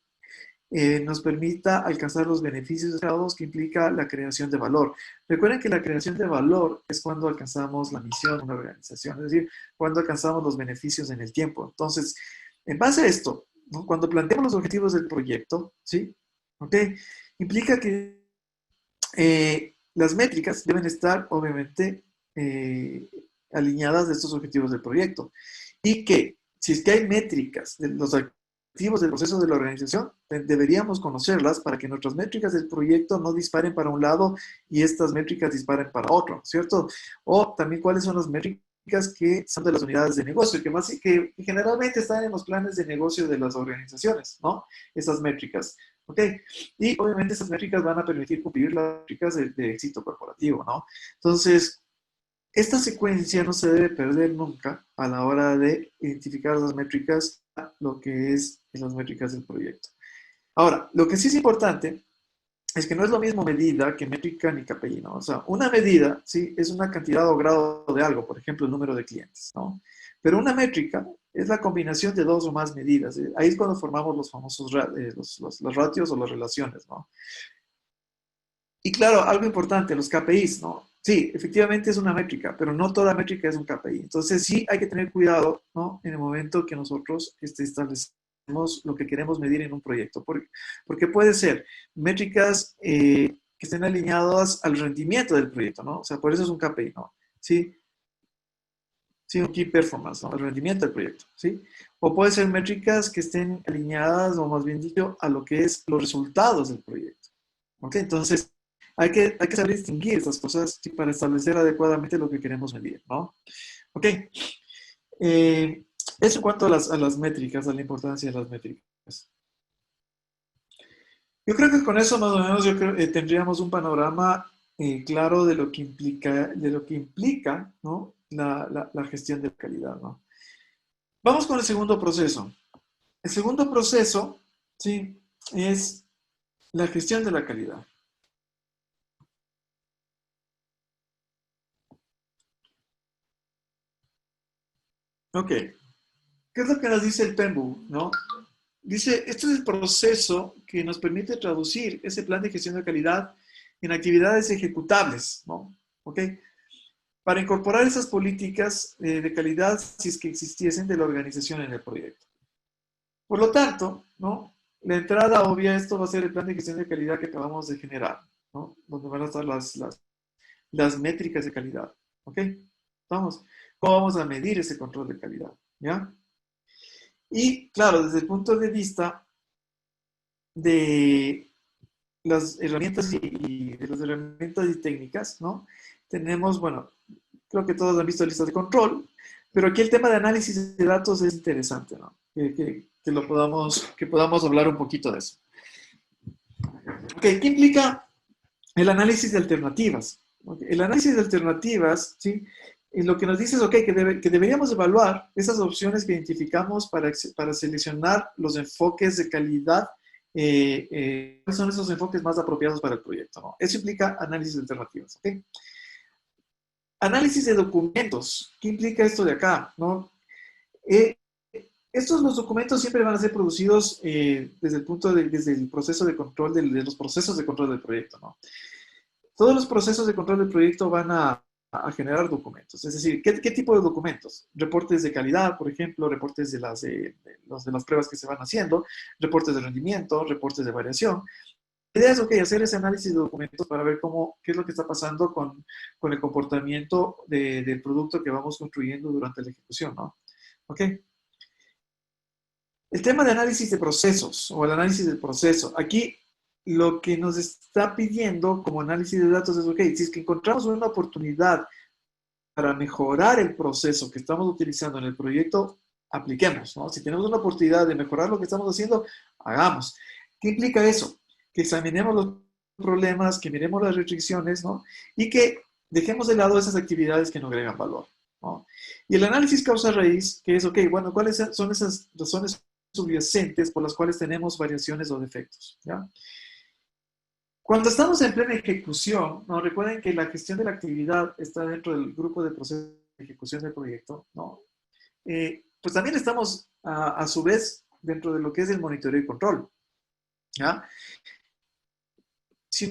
[SPEAKER 2] Nos permita alcanzar los beneficios esperados que implica la creación de valor. Recuerden que la creación de valor es cuando alcanzamos la misión de una organización, es decir, cuando alcanzamos los beneficios en el tiempo. Entonces, en base a esto, ¿no? Cuando planteamos los objetivos del proyecto, ¿sí? ¿Ok? Implica que las métricas deben estar, obviamente, alineadas de estos objetivos del proyecto. Y que, si es que hay métricas de los activos del proceso de la organización, deberíamos conocerlas para que nuestras métricas del proyecto no disparen para un lado y estas métricas disparen para otro, ¿cierto? O también cuáles son las métricas que son de las unidades de negocio, que generalmente están en los planes de negocio de las organizaciones, ¿no? Esas métricas, ¿ok? Y obviamente esas métricas van a permitir cumplir las métricas de éxito corporativo, ¿no? Entonces, esta secuencia no se debe perder nunca a la hora de identificar las métricas, lo que es las métricas del proyecto. Ahora, lo que sí es importante es que no es lo mismo medida que métrica ni KPI, ¿no? O sea, una medida, sí, es una cantidad o grado de algo, por ejemplo, el número de clientes, ¿no? Pero una métrica es la combinación de dos o más medidas. Ahí es cuando formamos los famosos los ratios o las relaciones, ¿no? Y claro, algo importante, los KPIs, ¿no? Sí, efectivamente es una métrica, pero no toda métrica es un KPI. Entonces sí hay que tener cuidado, ¿no? En el momento que nosotros establecemos lo que queremos medir en un proyecto. Porque puede ser métricas que estén alineadas al rendimiento del proyecto, ¿no? O sea, por eso es un KPI, ¿no? Sí, sí, un Key Performance, ¿no? El rendimiento del proyecto, ¿sí? O puede ser métricas que estén alineadas, o más bien dicho, a lo que es los resultados del proyecto. ¿Ok? Entonces, hay que saber distinguir estas cosas, ¿sí? Para establecer adecuadamente lo que queremos medir, ¿no? Ok. Eso en cuanto a las métricas, a la importancia de las métricas. Yo creo que con eso más o menos tendríamos un panorama claro de lo que implica, ¿no? La gestión de calidad, ¿no? Vamos con el segundo proceso. El segundo proceso, ¿sí? Es la gestión de la calidad. Ok. ¿Qué es lo que nos dice el PEMBU, no? Dice, este es el proceso que nos permite traducir ese plan de gestión de calidad en actividades ejecutables, ¿no? ¿Ok? Para incorporar esas políticas de calidad si es que existiesen de la organización en el proyecto. Por lo tanto, ¿no? La entrada obvia a esto va a ser el plan de gestión de calidad que acabamos de generar, ¿no? Donde van a estar las métricas de calidad, ¿ok? Vamos, ¿cómo vamos a medir ese control de calidad? ¿Ya? Y claro, desde el punto de vista de las herramientas y técnicas, ¿no? Tenemos, bueno, creo que todos han visto listas de control, pero aquí el tema de análisis de datos es interesante, ¿no? Que podamos hablar un poquito de eso. Ok, ¿qué implica el análisis de alternativas? Okay, el análisis de alternativas, ¿sí? Y lo que nos dice es, ok, que deberíamos evaluar esas opciones que identificamos para seleccionar los enfoques de calidad. ¿Cuáles son esos enfoques más apropiados para el proyecto? ¿No? Eso implica análisis de alternativas. ¿Okay? Análisis de documentos. ¿Qué implica esto de acá? ¿No? Los documentos siempre van a ser producidos desde el proceso de control, de los procesos de control del proyecto. ¿No? Todos los procesos de control del proyecto van a generar documentos. Es decir, ¿qué tipo de documentos? Reportes de calidad, por ejemplo, reportes de las pruebas que se van haciendo, reportes de rendimiento, reportes de variación. La idea es, ok, hacer ese análisis de documentos para ver qué es lo que está pasando con el comportamiento del producto que vamos construyendo durante la ejecución, ¿no? Ok. El tema de análisis de procesos o el análisis del proceso. Aquí lo que nos está pidiendo como análisis de datos es, ok, si es que encontramos una oportunidad para mejorar el proceso que estamos utilizando en el proyecto, apliquemos, ¿no? Si tenemos una oportunidad de mejorar lo que estamos haciendo, hagamos. ¿Qué implica eso? Que examinemos los problemas, que miremos las restricciones, ¿no? Y que dejemos de lado esas actividades que no agregan valor. ¿no? Y el análisis causa-raíz, que es, ok, bueno, ¿cuáles son esas razones subyacentes por las cuales tenemos variaciones o defectos? ¿Ya? Cuando estamos en plena ejecución, ¿no? Recuerden que la gestión de la actividad está dentro del grupo de proceso de ejecución del proyecto, ¿no? Pues también estamos a su vez dentro de lo que es el monitoreo y control, ¿ya? Si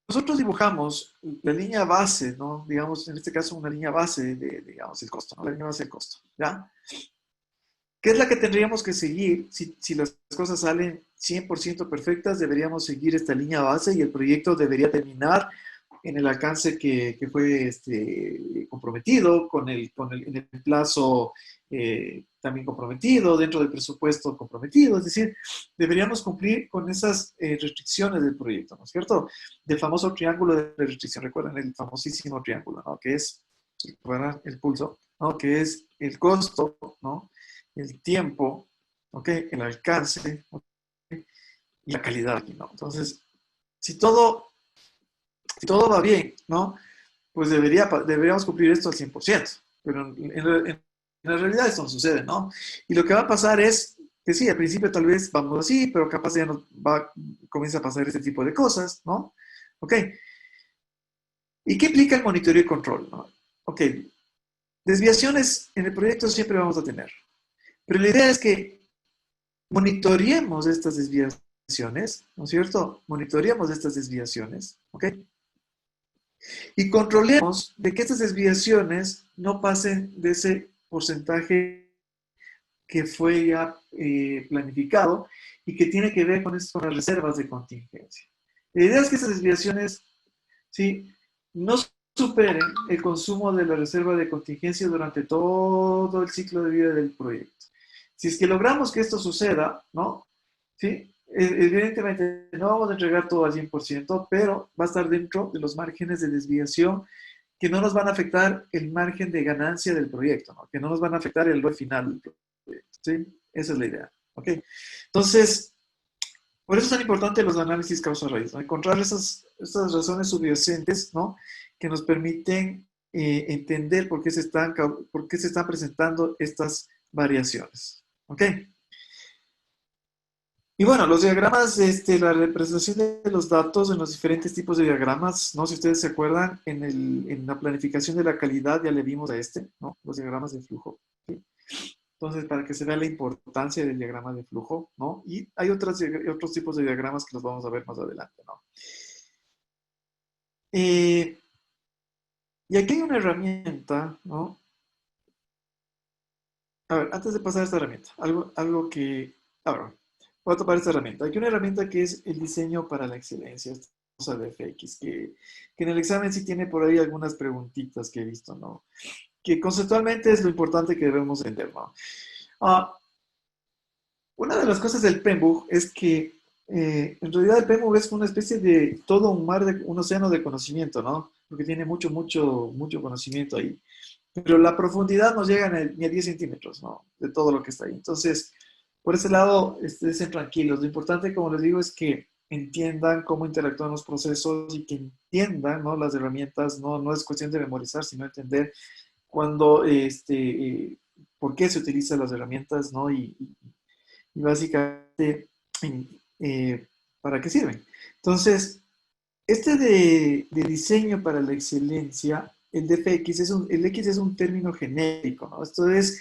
[SPEAKER 2] nosotros dibujamos la línea base, ¿no? Digamos, en este caso una línea base de, digamos, el costo, ¿no? La línea base del costo, ¿ya? ¿Qué es la que tendríamos que seguir? Si las cosas salen 100% perfectas, deberíamos seguir esta línea base y el proyecto debería terminar en el alcance que fue comprometido, en el plazo también comprometido, dentro del presupuesto comprometido. Es decir, deberíamos cumplir con esas restricciones del proyecto, ¿no es cierto? Del famoso triángulo de restricción. Recuerden el famosísimo triángulo, ¿no? Que es, recuerdan el pulso, ¿no? Que es el costo, ¿no? El tiempo, ¿ok? El alcance, ¿ok? Y la calidad, ¿no? Entonces, si todo, si todo va bien, ¿no? Pues deberíamos cumplir esto al 100%, pero en la realidad esto no sucede, ¿no? Y lo que va a pasar es que sí, al principio tal vez vamos así, pero capaz ya nos comienza a pasar este tipo de cosas, ¿no? Ok. ¿Y qué implica el monitoreo y control? ¿No? Ok. Desviaciones en el proyecto siempre vamos a tener, pero la idea es que monitoreemos estas desviaciones, ¿no es cierto? Monitoreemos estas desviaciones, ¿ok? Y controlemos de que estas desviaciones no pasen de ese porcentaje que fue ya planificado y que tiene que ver con, con las reservas de contingencia. La idea es que esas desviaciones, ¿sí? No superen el consumo de la reserva de contingencia durante todo el ciclo de vida del proyecto. Si es que logramos que esto suceda, ¿no? ¿Sí? Evidentemente no vamos a entregar todo al 100%, pero va a estar dentro de los márgenes de desviación que no nos van a afectar el margen de ganancia del proyecto, ¿no? Que no nos van a afectar el ROI final del proyecto, ¿sí? Esa es la idea, ¿ok? Entonces, por eso es tan importante los análisis causa-raíz, ¿no? Encontrar esas razones subyacentes, ¿no? Que nos permiten entender por qué se están presentando estas variaciones, ¿ok? Y bueno, los diagramas, la representación de los datos en los diferentes tipos de diagramas, ¿no? Si ustedes se acuerdan, en la planificación de la calidad ya le vimos a ¿no? Los diagramas de flujo, ¿sí? Entonces, para que se vea la importancia del diagrama de flujo, ¿no? Y hay otros tipos de diagramas que los vamos a ver más adelante, ¿no? Y aquí hay una herramienta, ¿no? A ver, antes de pasar a esta herramienta, algo que... A ver, voy a tomar esta herramienta. Hay una herramienta que es el diseño para la excelencia, esta cosa de FX, que en el examen sí tiene por ahí algunas preguntitas que he visto, ¿no? Que conceptualmente es lo importante que debemos entender, ¿no? Ah, una de las cosas del PMBOK es que en realidad el PMBOK es una especie de todo un océano de conocimiento, ¿no? Porque tiene mucho conocimiento ahí. Pero la profundidad no llega ni a 10 centímetros, ¿no? De todo lo que está ahí. Entonces, por ese lado, estén tranquilos. Lo importante, como les digo, es que entiendan cómo interactúan los procesos y que entiendan, ¿no? Las herramientas. No es cuestión de memorizar, sino entender cuándo, por qué se utilizan las herramientas, ¿no? Y básicamente, eh, ¿para qué sirven? Entonces, de diseño para la excelencia, el DFX el X es un término genérico, ¿no? Esto es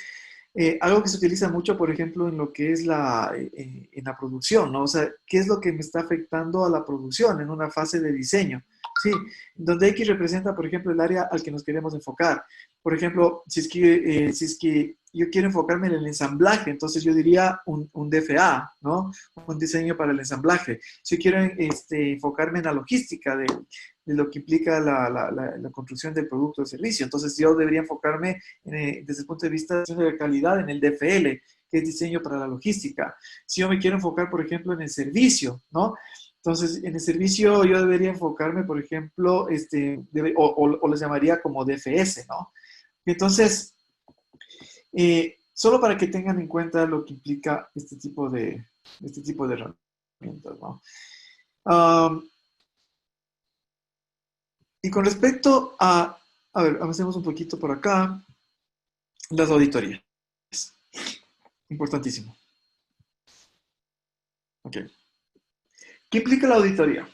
[SPEAKER 2] algo que se utiliza mucho, por ejemplo, en lo que es en la producción, ¿no? O sea, ¿qué es lo que me está afectando a la producción en una fase de diseño? Sí, donde X representa, por ejemplo, el área al que nos queremos enfocar. Por ejemplo, si es que yo quiero enfocarme en el ensamblaje, entonces yo diría un DFA, ¿no? Un diseño para el ensamblaje. Si yo quiero enfocarme en la logística de lo que implica la construcción del producto o servicio, entonces yo debería enfocarme desde el punto de vista de la calidad en el DFL, que es diseño para la logística. Si yo me quiero enfocar, por ejemplo, en el servicio, ¿no? Entonces, en el servicio yo debería enfocarme, por ejemplo, o les llamaría como DFS, ¿no? Entonces, solo para que tengan en cuenta lo que implica este tipo de herramientas, ¿no? Y con respecto a ver, avancemos un poquito por acá. Las auditorías. Importantísimo. Ok. ¿Qué implica la auditoría?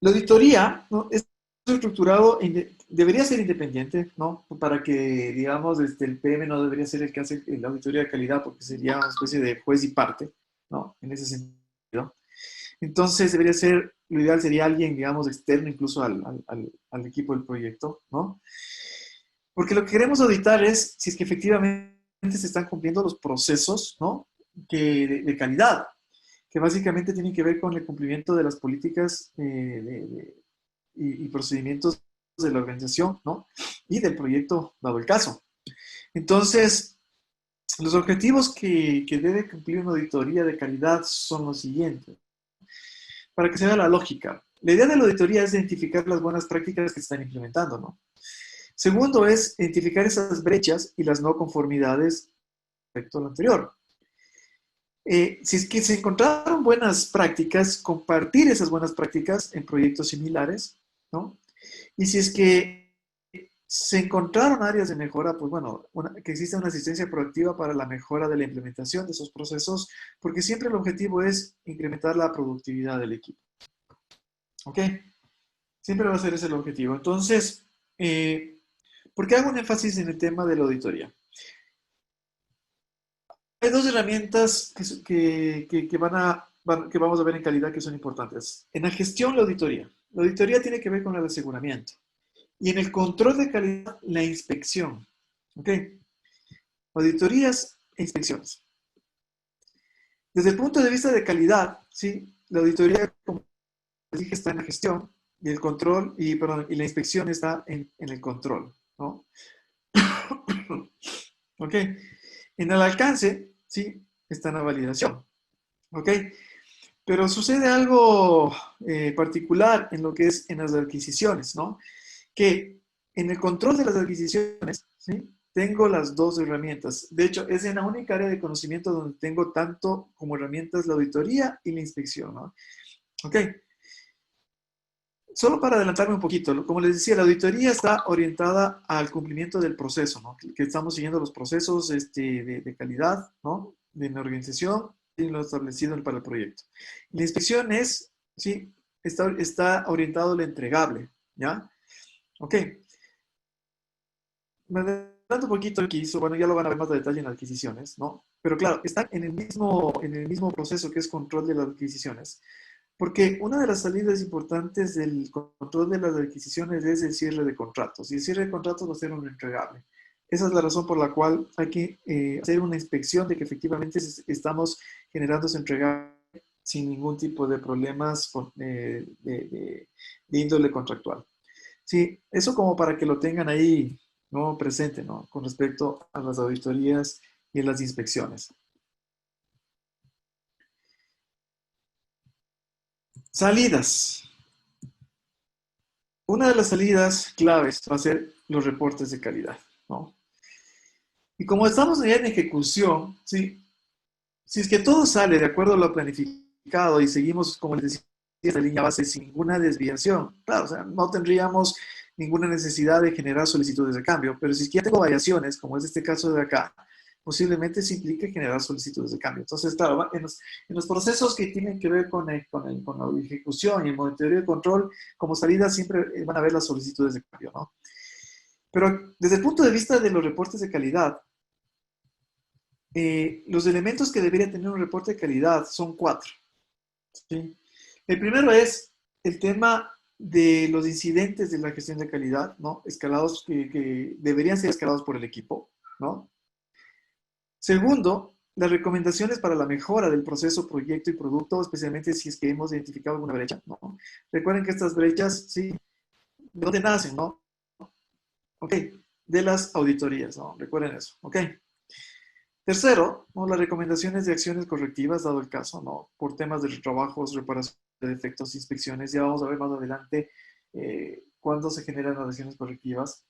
[SPEAKER 2] La auditoría, ¿no?, es estructurado, debería ser independiente, ¿no? Para que, digamos, el PM no debería ser el que hace la auditoría de calidad, porque sería una especie de juez y parte, ¿no? En ese sentido. Entonces, debería ser, lo ideal sería alguien, digamos, externo incluso al equipo del proyecto, ¿no? Porque lo que queremos auditar es si es que efectivamente se están cumpliendo los procesos, ¿no?, de calidad, que básicamente tienen que ver con el cumplimiento de las políticas y procedimientos de la organización, ¿no?, y del proyecto, dado el caso. Entonces, los objetivos que debe cumplir una auditoría de calidad son los siguientes. Para que se vea la lógica, la idea de la auditoría es identificar las buenas prácticas que se están implementando, ¿no? Segundo es identificar esas brechas y las no conformidades respecto a lo anterior. Si es que se encontraron buenas prácticas, compartir esas buenas prácticas en proyectos similares, ¿no? Y si es que se encontraron áreas de mejora, pues bueno, que exista una asistencia proactiva para la mejora de la implementación de esos procesos, porque siempre el objetivo es incrementar la productividad del equipo. ¿Ok? Siempre va a ser ese el objetivo. Entonces, ¿por qué hago un énfasis en el tema de la auditoría? Hay dos herramientas que vamos a ver en calidad que son importantes. En la gestión, la auditoría. La auditoría tiene que ver con el aseguramiento. Y en el control de calidad, la inspección. ¿Ok? Auditorías e inspecciones. Desde el punto de vista de calidad, ¿sí?, la auditoría, como les dije, está en la gestión y el control, y la inspección está en el control, ¿no? ¿Ok? En el alcance, sí, está en la validación. ¿Ok? Pero sucede algo particular en lo que es en las adquisiciones, ¿no? Que en el control de las adquisiciones, ¿sí?, tengo las dos herramientas. De hecho, es en la única área de conocimiento donde tengo tanto como herramientas la auditoría y la inspección, ¿no? ¿Ok? Solo para adelantarme un poquito, como les decía, la auditoría está orientada al cumplimiento del proceso, ¿no? Que estamos siguiendo los procesos de calidad, ¿no?, de la organización y lo establecido para el proyecto. La inspección es, sí, está orientado al entregable, ¿ya? Ok. Me adelanto un poquito aquí, bueno, ya lo van a ver más de detalle en adquisiciones, ¿no? Pero claro, están en el mismo proceso que es control de las adquisiciones. Porque una de las salidas importantes del control de las adquisiciones es el cierre de contratos. Y el cierre de contratos va a ser un entregable. Esa es la razón por la cual hay que hacer una inspección de que efectivamente estamos generando ese entregable sin ningún tipo de problemas de índole contractual. Sí, eso como para que lo tengan ahí, ¿no?, presente, ¿no?, con respecto a las auditorías y a las inspecciones. Salidas. Una de las salidas claves va a ser los reportes de calidad, ¿no? Y como estamos ya en ejecución, ¿sí?, si es que todo sale de acuerdo a lo planificado y seguimos, como les decía, esta línea base sin ninguna desviación, claro, o sea, no tendríamos ninguna necesidad de generar solicitudes de cambio, pero si es que ya tengo variaciones, como es este caso de acá, posiblemente se implique generar solicitudes de cambio. Entonces, claro, en los procesos que tienen que ver con la ejecución y el monitoreo de control, como salida siempre van a haber las solicitudes de cambio, ¿no? Pero desde el punto de vista de los reportes de calidad, los elementos que debería tener un reporte de calidad son 4. ¿Sí? El primero es el tema de los incidentes de la gestión de calidad, ¿no? Escalados que deberían ser escalados por el equipo, ¿no? Segundo, las recomendaciones para la mejora del proceso, proyecto y producto, especialmente si es que hemos identificado alguna brecha, ¿no? Recuerden que estas brechas, sí, ¿de dónde nacen, no? Ok, de las auditorías, ¿no? Recuerden eso, ok. Tercero, ¿no?, las recomendaciones de acciones correctivas, dado el caso, ¿no?, por temas de trabajos, reparación de defectos, inspecciones. Ya vamos a ver más adelante cuándo se generan las acciones correctivas.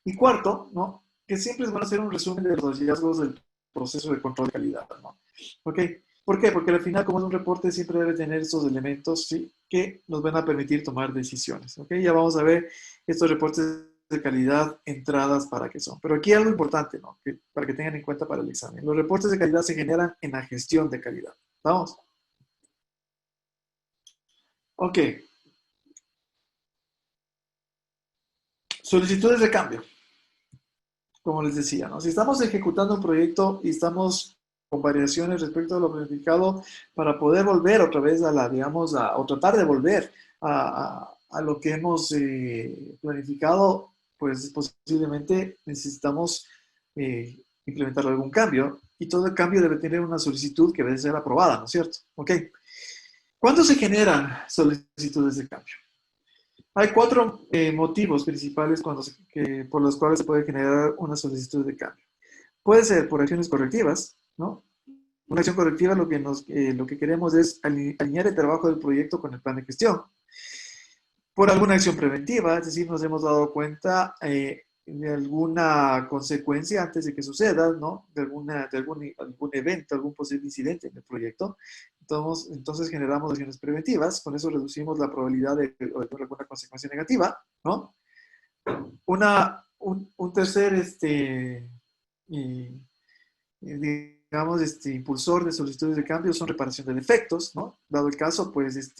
[SPEAKER 2] Y cuarto, ¿no?, que siempre es bueno hacer un resumen de los hallazgos del proceso de control de calidad, ¿no? ¿Ok? ¿Por qué? Porque al final, como es un reporte, siempre debe tener estos elementos, ¿sí?, que nos van a permitir tomar decisiones. ¿Ok? Ya vamos a ver estos reportes de calidad entradas para qué son. Pero aquí hay algo importante, ¿no? Para que tengan en cuenta para el examen. Los reportes de calidad se generan en la gestión de calidad. ¿Vamos? Ok. Solicitudes de cambio. Como les decía, ¿no? Si estamos ejecutando un proyecto y estamos con variaciones respecto a lo planificado para poder volver otra vez a la, digamos, o tratar de volver a lo que hemos planificado, pues posiblemente necesitamos implementar algún cambio y todo el cambio debe tener una solicitud que debe ser aprobada, ¿no es cierto? Ok. ¿Cuándo se generan solicitudes de cambio? Hay cuatro motivos principales por los cuales se puede generar una solicitud de cambio. Puede ser por acciones correctivas, ¿no? Una acción correctiva lo que queremos es alinear el trabajo del proyecto con el plan de gestión. Por alguna acción preventiva, es decir, nos hemos dado cuenta de alguna consecuencia antes de que suceda, ¿no? De algún evento, algún posible incidente en el proyecto. Entonces generamos acciones preventivas, con eso reducimos la probabilidad de alguna consecuencia negativa, ¿no? Un tercer, digamos, impulsor de solicitudes de cambio son reparación de defectos, ¿no? Dado el caso, pues,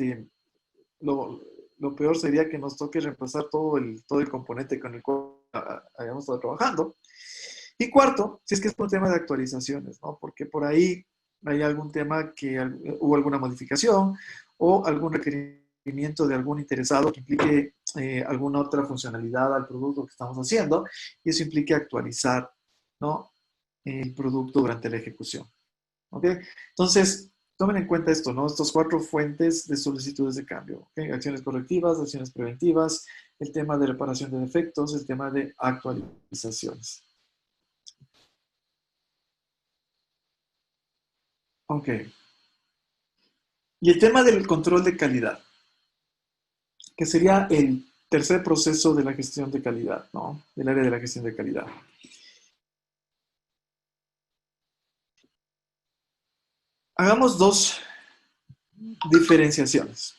[SPEAKER 2] lo peor sería que nos toque reemplazar todo el componente con el cual habíamos estado trabajando. Y cuarto, si es que es un tema de actualizaciones, ¿no? Porque por ahí hay algún tema que hubo alguna modificación o algún requerimiento de algún interesado que implique alguna otra funcionalidad al producto que estamos haciendo y eso implique actualizar, ¿no? El producto durante la ejecución. ¿Ok? Entonces, tomen en cuenta esto, ¿no? Estos cuatro fuentes de solicitudes de cambio. ¿Okay? Acciones correctivas, acciones preventivas, el tema de reparación de defectos, el tema de actualizaciones. Ok. Y el tema del control de calidad, que sería el tercer proceso de la gestión de calidad, ¿no? Del área de la gestión de calidad. Hagamos dos diferenciaciones.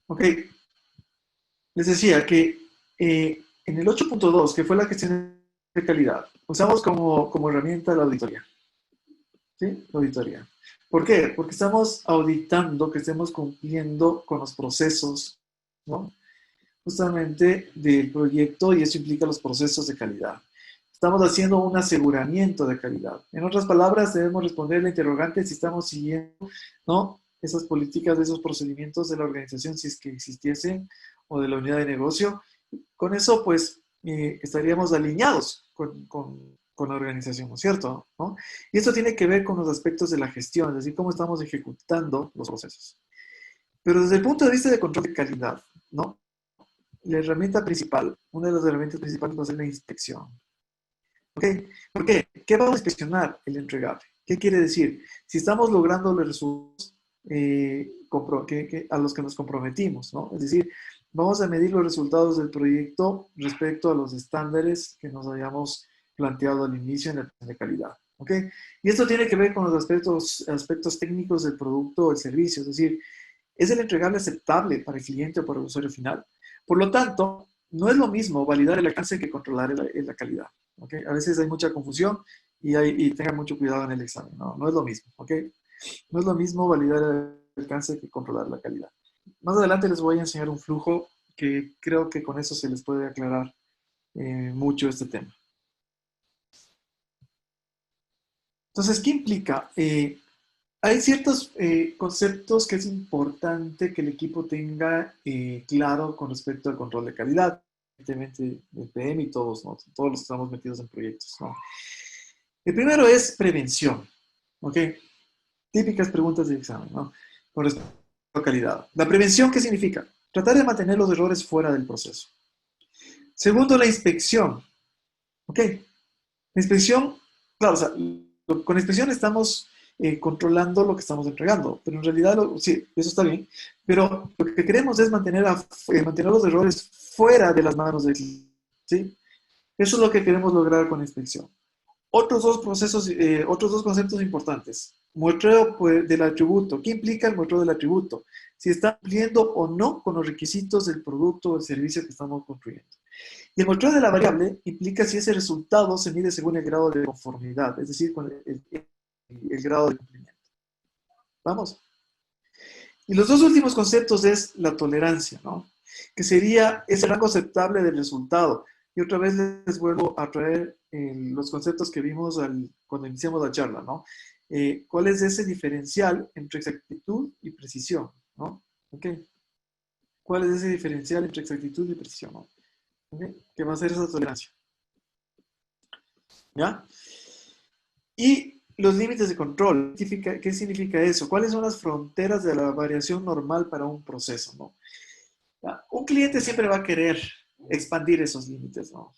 [SPEAKER 2] Ok. Les decía que en el 8.2, que fue la gestión de calidad, usamos como herramienta la auditoría. ¿Sí? La auditoría. ¿Por qué? Porque estamos auditando que estemos cumpliendo con los procesos, ¿no? Justamente del proyecto y eso implica los procesos de calidad. Estamos haciendo un aseguramiento de calidad. En otras palabras, debemos responder la interrogante si estamos siguiendo, ¿no? Esas políticas, esos procedimientos de la organización, si es que existiesen, o de la unidad de negocio. Con eso, pues, estaríamos alineados con la organización, ¿no es cierto? ¿No? Y esto tiene que ver con los aspectos de la gestión, es decir, cómo estamos ejecutando los procesos. Pero desde el punto de vista de control de calidad, ¿no? La herramienta principal, una de las herramientas principales va a ser la inspección. ¿Ok? ¿Por qué? ¿Qué vamos a inspeccionar? El entregable. ¿Qué quiere decir? Si estamos logrando los resultados a los que nos comprometimos, ¿no? Es decir, vamos a medir los resultados del proyecto respecto a los estándares que nos habíamos planteado al inicio en el plan de calidad. ¿Ok? Y esto tiene que ver con los aspectos técnicos del producto o el servicio, es decir, ¿es el entregable aceptable para el cliente o para el usuario final? Por lo tanto, no es lo mismo validar el alcance que controlar la calidad. ¿Okay? A veces hay mucha confusión y tengan mucho cuidado en el examen. No, no es lo mismo. ¿Okay? No es lo mismo validar el alcance que controlar la calidad. Más adelante les voy a enseñar un flujo que creo que con eso se les puede aclarar mucho este tema. Entonces, ¿qué implica? Hay ciertos conceptos que es importante que el equipo tenga claro con respecto al control de calidad. Evidentemente, el PM y todos, ¿no? Todos los que estamos metidos en proyectos, ¿no? El primero es prevención, ¿ok? Típicas preguntas de examen, ¿no? Con respecto a calidad. ¿La prevención qué significa? Tratar de mantener los errores fuera del proceso. Segundo, la inspección, ¿ok? La inspección, claro, o sea, con la inspección estamos controlando lo que estamos entregando, pero en realidad, sí, eso está bien, pero lo que queremos es mantener los errores fuera de las manos del cliente, ¿sí? Eso es lo que queremos lograr con la inspección. Otros dos conceptos importantes. Muestreo pues, del atributo. ¿Qué implica el muestreo del atributo? Si está cumpliendo o no con los requisitos del producto o el servicio que estamos construyendo. Y el muestreo de la variable implica si ese resultado se mide según el grado de conformidad, es decir, con el grado de cumplimiento. ¿Vamos? Y los dos últimos conceptos es la tolerancia, ¿no? Que sería ese rango aceptable del resultado. Y otra vez les vuelvo a traer los conceptos que vimos cuando iniciamos la charla, ¿no? ¿Cuál es ese diferencial entre exactitud y precisión, ¿no? ¿Ok? ¿Cuál es ese diferencial entre exactitud y precisión, ¿no? ¿Okay? ¿Qué va a ser esa tolerancia? ¿Ya? Y los límites de control. ¿Qué significa eso? ¿Cuáles son las fronteras de la variación normal para un proceso, ¿no? ¿Ya? Un cliente siempre va a querer expandir esos límites, ¿no?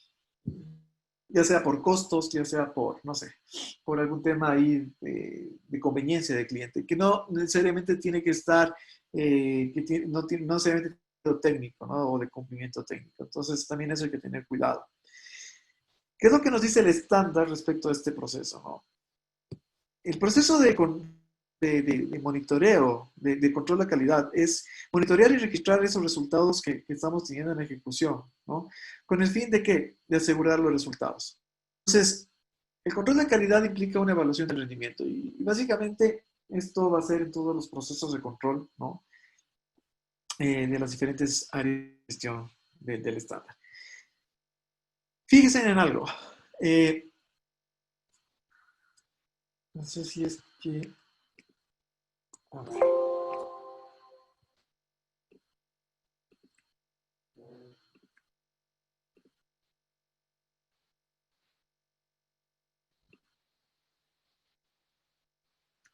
[SPEAKER 2] Ya sea por costos, ya sea por, no sé, por algún tema ahí de conveniencia del cliente, que no necesariamente tiene que estar, no necesariamente técnico, ¿no? O de cumplimiento técnico. Entonces, también eso hay que tener cuidado. ¿Qué es lo que nos dice el estándar respecto a este proceso, ¿no? El proceso de monitoreo, de control de calidad, es monitorear y registrar esos resultados que estamos teniendo en ejecución, ¿no? ¿Con el fin de qué? De asegurar los resultados. Entonces, el control de calidad implica una evaluación del rendimiento y básicamente esto va a ser en todos los procesos de control, ¿no? De las diferentes áreas de gestión del estándar. Fíjense en algo. No sé si es que... A ver.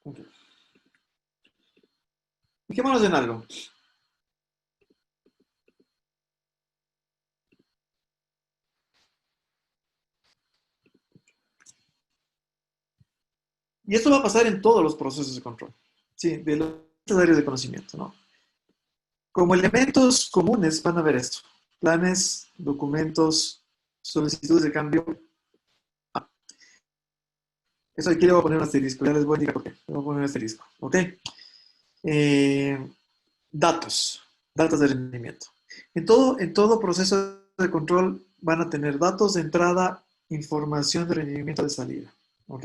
[SPEAKER 2] Okay. Fijémonos en algo. Y esto va a pasar en todos los procesos de control, ¿sí? De las áreas de conocimiento, ¿no? Como elementos comunes van a ver esto. Planes, documentos, solicitudes de cambio. Eso aquí le voy a poner un asterisco. Ya les voy a indicar por qué. Le voy a poner un asterisco. ¿Ok? Datos. Datos de rendimiento. En todo proceso de control van a tener datos de entrada, información de rendimiento de salida. ¿Ok?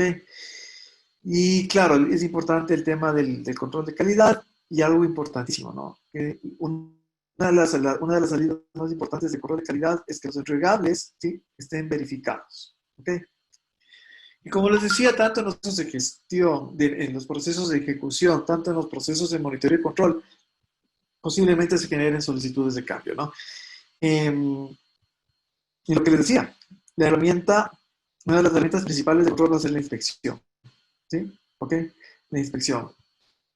[SPEAKER 2] Y claro, es importante el tema del control de calidad y algo importantísimo, ¿no? Que una de las salidas más importantes del control de calidad es que los entregables, ¿sí?, estén verificados. ¿Ok? Y como les decía, tanto en los procesos de gestión, en los procesos de ejecución, tanto en los procesos de monitoreo y control, posiblemente se generen solicitudes de cambio, ¿no? Y lo que les decía, una de las herramientas principales de control va a ser la inspección. ¿Sí? ¿Ok? La inspección.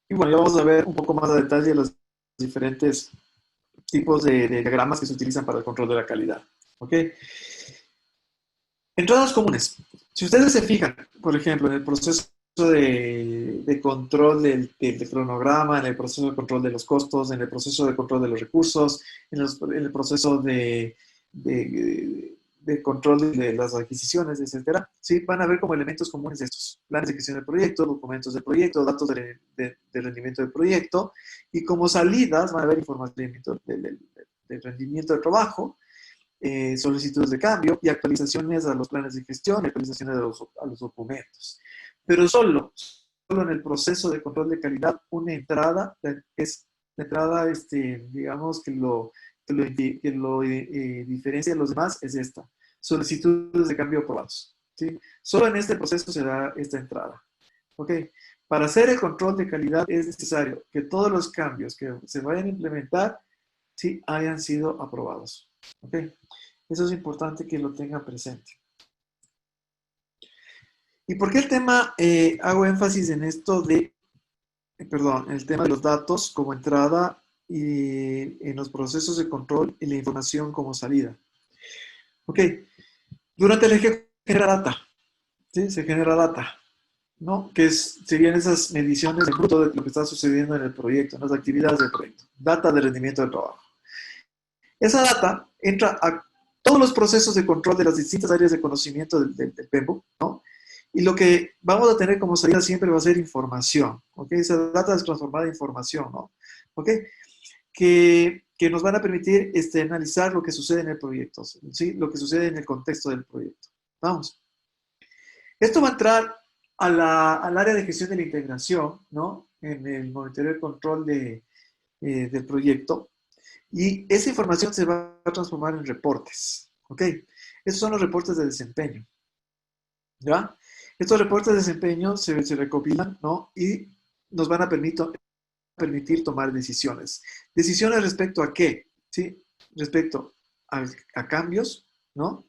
[SPEAKER 2] Y bueno, ya vamos a ver un poco más a detalle los diferentes tipos de diagramas que se utilizan para el control de la calidad. ¿Ok? Entradas comunes. Si ustedes se fijan, por ejemplo, en el proceso de control del cronograma, en el proceso de control de los costos, en el proceso de control de los recursos, en el proceso de control de las adquisiciones, etcétera, ¿sí? Van a ver como elementos comunes de estos: planes de gestión del proyecto, documentos del proyecto, datos de rendimiento del proyecto, y como salidas van a ver información del rendimiento del trabajo, solicitudes de cambio y actualizaciones a los planes de gestión, actualizaciones a los documentos. Pero solo en el proceso de control de calidad, una entrada es la entrada, digamos, que lo diferencia de los demás es esta: solicitudes de cambio aprobados. ¿Sí? Solo en este proceso se da esta entrada. ¿Ok? Para hacer el control de calidad es necesario que todos los cambios que se vayan a implementar, sí, hayan sido aprobados. ¿Ok? Eso es importante que lo tengan presente. ¿Y por qué el tema, hago énfasis en esto el tema de los datos como entrada y en los procesos de control y la información como salida? Ok, durante el ejecución se genera data, ¿sí? Se genera data, ¿no? Que serían esas mediciones de bruto de lo que está sucediendo en el proyecto, en las actividades del proyecto. Data de rendimiento del trabajo. Esa data entra a todos los procesos de control de las distintas áreas de conocimiento del PMBOK, ¿no? Y lo que vamos a tener como salida siempre va a ser información, ¿ok? Esa data es transformada en información, ¿no? ¿Ok? Que que nos van a permitir analizar lo que sucede en el proyecto, ¿sí? Lo que sucede en el contexto del proyecto. Vamos. Esto va a entrar al área de gestión de la integración, ¿no? En el monitoreo y control del proyecto. Y esa información se va a transformar en reportes, ¿ok? Estos son los reportes de desempeño, ¿ya? Estos reportes de desempeño se recopilan, ¿no? Y nos van a permitir tomar decisiones. ¿Decisiones respecto a qué? ¿Sí? Respecto a cambios, ¿no?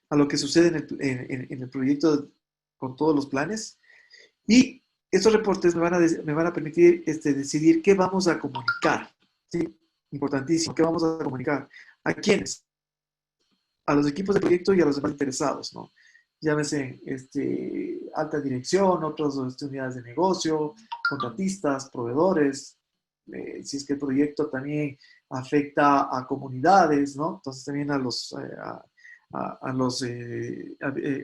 [SPEAKER 2] A lo que sucede en el proyecto con todos los planes. Y estos reportes me van a permitir decidir qué vamos a comunicar, ¿sí? Importantísimo, ¿qué vamos a comunicar? ¿A quiénes? A los equipos de proyecto y a los demás interesados, ¿no? Llámese alta dirección, otras unidades de negocio, contratistas, proveedores, si es que el proyecto también afecta a comunidades, ¿no? Entonces también a los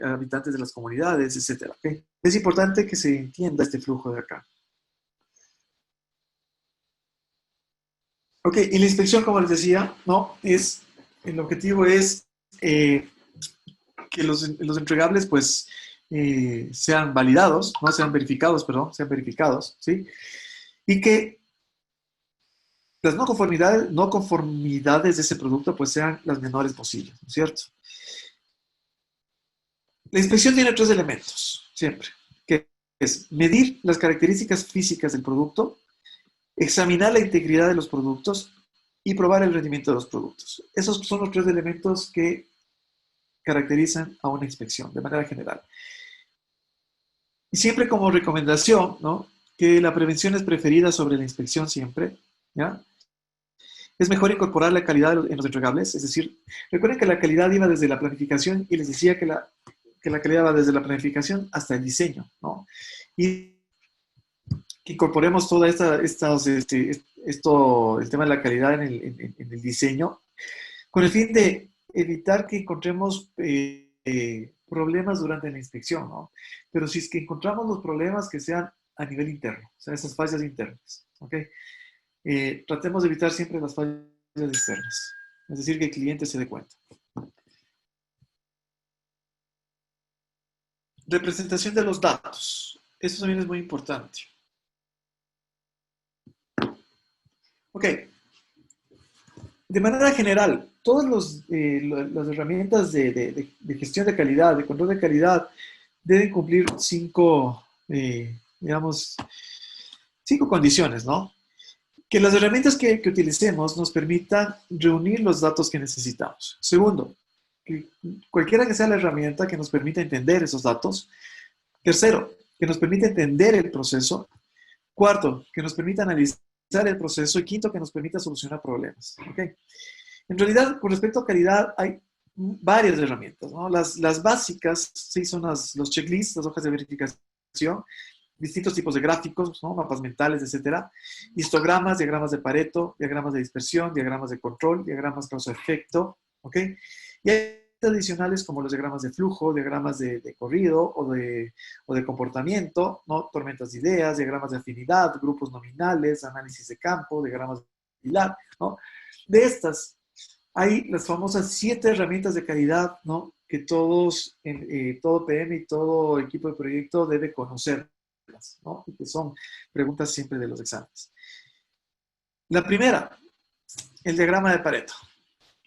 [SPEAKER 2] habitantes de las comunidades, etcétera. ¿Okay? Es importante que se entienda este flujo de acá. Ok, y la inspección, como les decía, ¿no? El objetivo es que los entregables, pues, sean validados, ¿no? Sean verificados, perdón, sean verificados, ¿sí? Y que las no conformidades de ese producto, pues, sean las menores posibles, ¿no es cierto? La inspección tiene tres elementos, siempre, que es medir las características físicas del producto, examinar la integridad de los productos y probar el rendimiento de los productos. Esos son los tres elementos que caracterizan a una inspección de manera general. Y siempre como recomendación, ¿no? Que la prevención es preferida sobre la inspección siempre, ¿ya? Es mejor incorporar la calidad en los entregables, es decir, recuerden que la calidad iba desde la planificación y les decía que la calidad va desde la planificación hasta el diseño, ¿no? Y que incorporemos toda el tema de la calidad en el diseño, con el fin de evitar que encontremos problemas durante la inspección, ¿no? Pero si es que encontramos los problemas que sean a nivel interno, o sea, esas fallas internas, ¿ok? Tratemos de evitar siempre las fallas externas, es decir, que el cliente se dé cuenta. Representación de los datos. Esto también es muy importante. Ok. De manera general, todas las herramientas de gestión de calidad, de control de calidad, deben cumplir cinco condiciones, ¿no? Que las herramientas que utilicemos nos permitan reunir los datos que necesitamos. Segundo, que cualquiera que sea la herramienta que nos permita entender esos datos. Tercero, que nos permita entender el proceso. Cuarto, que nos permita analizar el proceso. Y quinto, que nos permita solucionar problemas. ¿Okay? En realidad, con respecto a calidad, hay varias herramientas, ¿no? Las básicas, sí, son los checklists, las hojas de verificación, distintos tipos de gráficos, ¿no? Mapas mentales, etcétera, histogramas, diagramas de Pareto, diagramas de dispersión, diagramas de control, diagramas causa-efecto, ¿ok? Y hay adicionales como los diagramas de flujo, diagramas de corrido o de comportamiento, ¿no? Tormentas de ideas, diagramas de afinidad, grupos nominales, análisis de campo, diagramas de pilar, ¿no? De estas, hay las famosas 7 herramientas de calidad, ¿no? Que todo PM y todo equipo de proyecto debe conocer, ¿no? Y que son preguntas siempre de los exámenes. La primera, el diagrama de Pareto.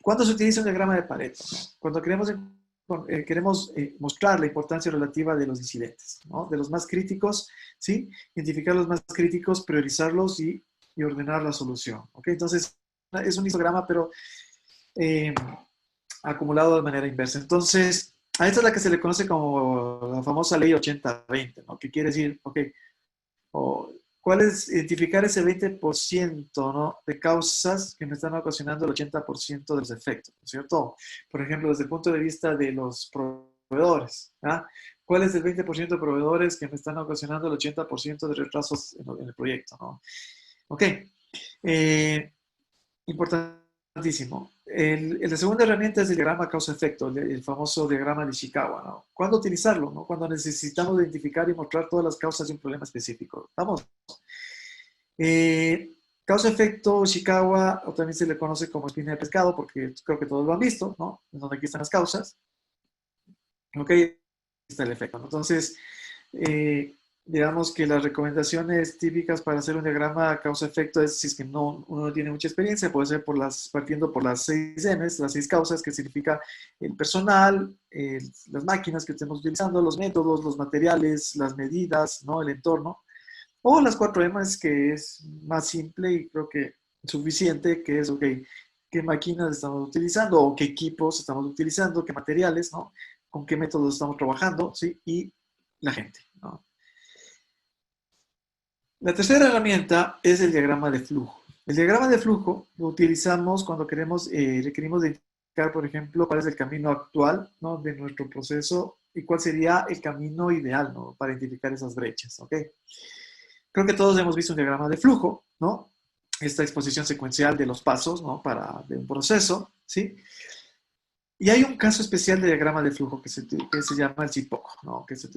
[SPEAKER 2] ¿Cuándo se utiliza un diagrama de Pareto? Cuando queremos mostrar la importancia relativa de los incidentes, ¿no? De los más críticos, ¿sí? Identificar los más críticos, priorizarlos y ordenar la solución, ¿ok? Entonces, es un histograma, pero acumulado de manera inversa. Entonces, a esta es la que se le conoce como la famosa ley 80-20, ¿no? Que quiere decir, ok, ¿cuál es identificar ese 20%, ¿no? De causas que me están ocasionando el 80% de los efectos, ¿no es cierto? Por ejemplo, desde el punto de vista de los proveedores, ¿ah? ¿Cuál es el 20% de proveedores que me están ocasionando el 80% de retrasos en el proyecto, ¿no? Ok. Importantísimo. La segunda herramienta es el diagrama causa-efecto, el famoso diagrama de Ishikawa, ¿no? ¿Cuándo utilizarlo? ¿No? Cuando necesitamos identificar y mostrar todas las causas de un problema específico. Vamos. Causa-efecto Ishikawa, o también se le conoce como espina de pescado, porque creo que todos lo han visto, ¿no? En donde aquí están las causas. Ok, está el efecto, ¿no? Entonces, eh, digamos que las recomendaciones típicas para hacer un diagrama causa-efecto es, si es que uno no tiene mucha experiencia, puede ser partiendo por las 6 M's, las 6 causas, que significa el personal, las máquinas que estemos utilizando, los métodos, los materiales, las medidas, ¿no? El entorno. O las 4 M's, que es más simple y creo que suficiente, que es, ok, qué máquinas estamos utilizando o qué equipos estamos utilizando, qué materiales, ¿no? Con qué métodos estamos trabajando, ¿sí? Y la gente, ¿no? La tercera herramienta es el diagrama de flujo. El diagrama de flujo lo utilizamos cuando requerimos identificar, por ejemplo, cuál es el camino actual, ¿no? De nuestro proceso y cuál sería el camino ideal, ¿no? Para identificar esas brechas, ¿ok? Creo que todos hemos visto un diagrama de flujo, ¿no? Esta exposición secuencial de los pasos, ¿no? De un proceso, ¿sí? Y hay un caso especial de diagrama de flujo que se llama el CIPOC, ¿no? Que se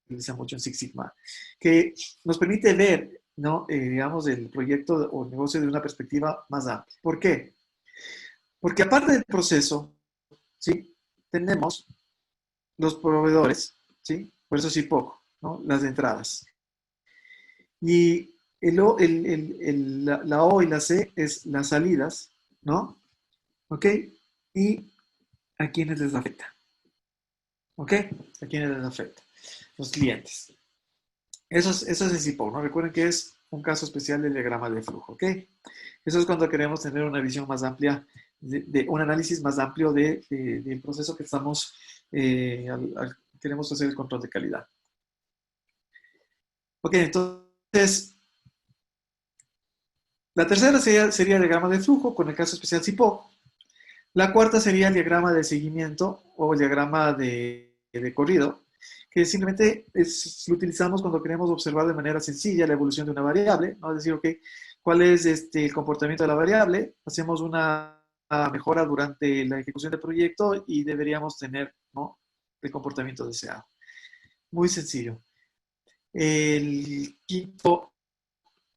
[SPEAKER 2] utiliza mucho en Six Sigma, que nos permite ver, ¿no? Digamos, el proyecto o el negocio de una perspectiva más amplia. ¿Por qué? Porque aparte del proceso, ¿sí? Tenemos los proveedores, ¿sí? Por eso CIPOC, ¿no? Las entradas. Y la O y la C es las salidas, ¿no? ¿Ok? Y a quienes les afecta. ¿Ok? A quienes les afecta. Los clientes. Eso es el CIPOC, ¿no? Recuerden que es un caso especial del diagrama de flujo, ¿ok? Eso es cuando queremos tener una visión más amplia, un análisis más amplio del proceso que estamos, queremos hacer el control de calidad. Ok, entonces, la tercera sería el diagrama de flujo con el caso especial CIPOC. La cuarta sería el diagrama de seguimiento o el diagrama de corrido, que simplemente lo utilizamos cuando queremos observar de manera sencilla la evolución de una variable, ¿no? Es decir, ok, ¿cuál es el comportamiento de la variable? Hacemos una mejora durante la ejecución del proyecto y deberíamos tener, ¿no? El comportamiento deseado. Muy sencillo.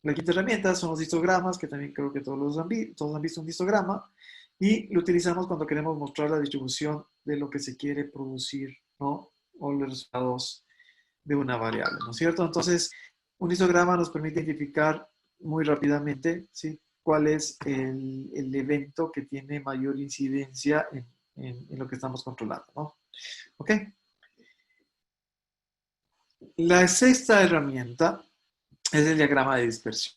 [SPEAKER 2] La quinta herramienta son los histogramas, que también creo que todos han visto un histograma, y lo utilizamos cuando queremos mostrar la distribución de lo que se quiere producir, ¿no? O los resultados de una variable, ¿no es cierto? Entonces, un histograma nos permite identificar muy rápidamente, ¿sí? Cuál es el evento que tiene mayor incidencia en lo que estamos controlando, ¿no? ¿Ok? La sexta herramienta es el diagrama de dispersión.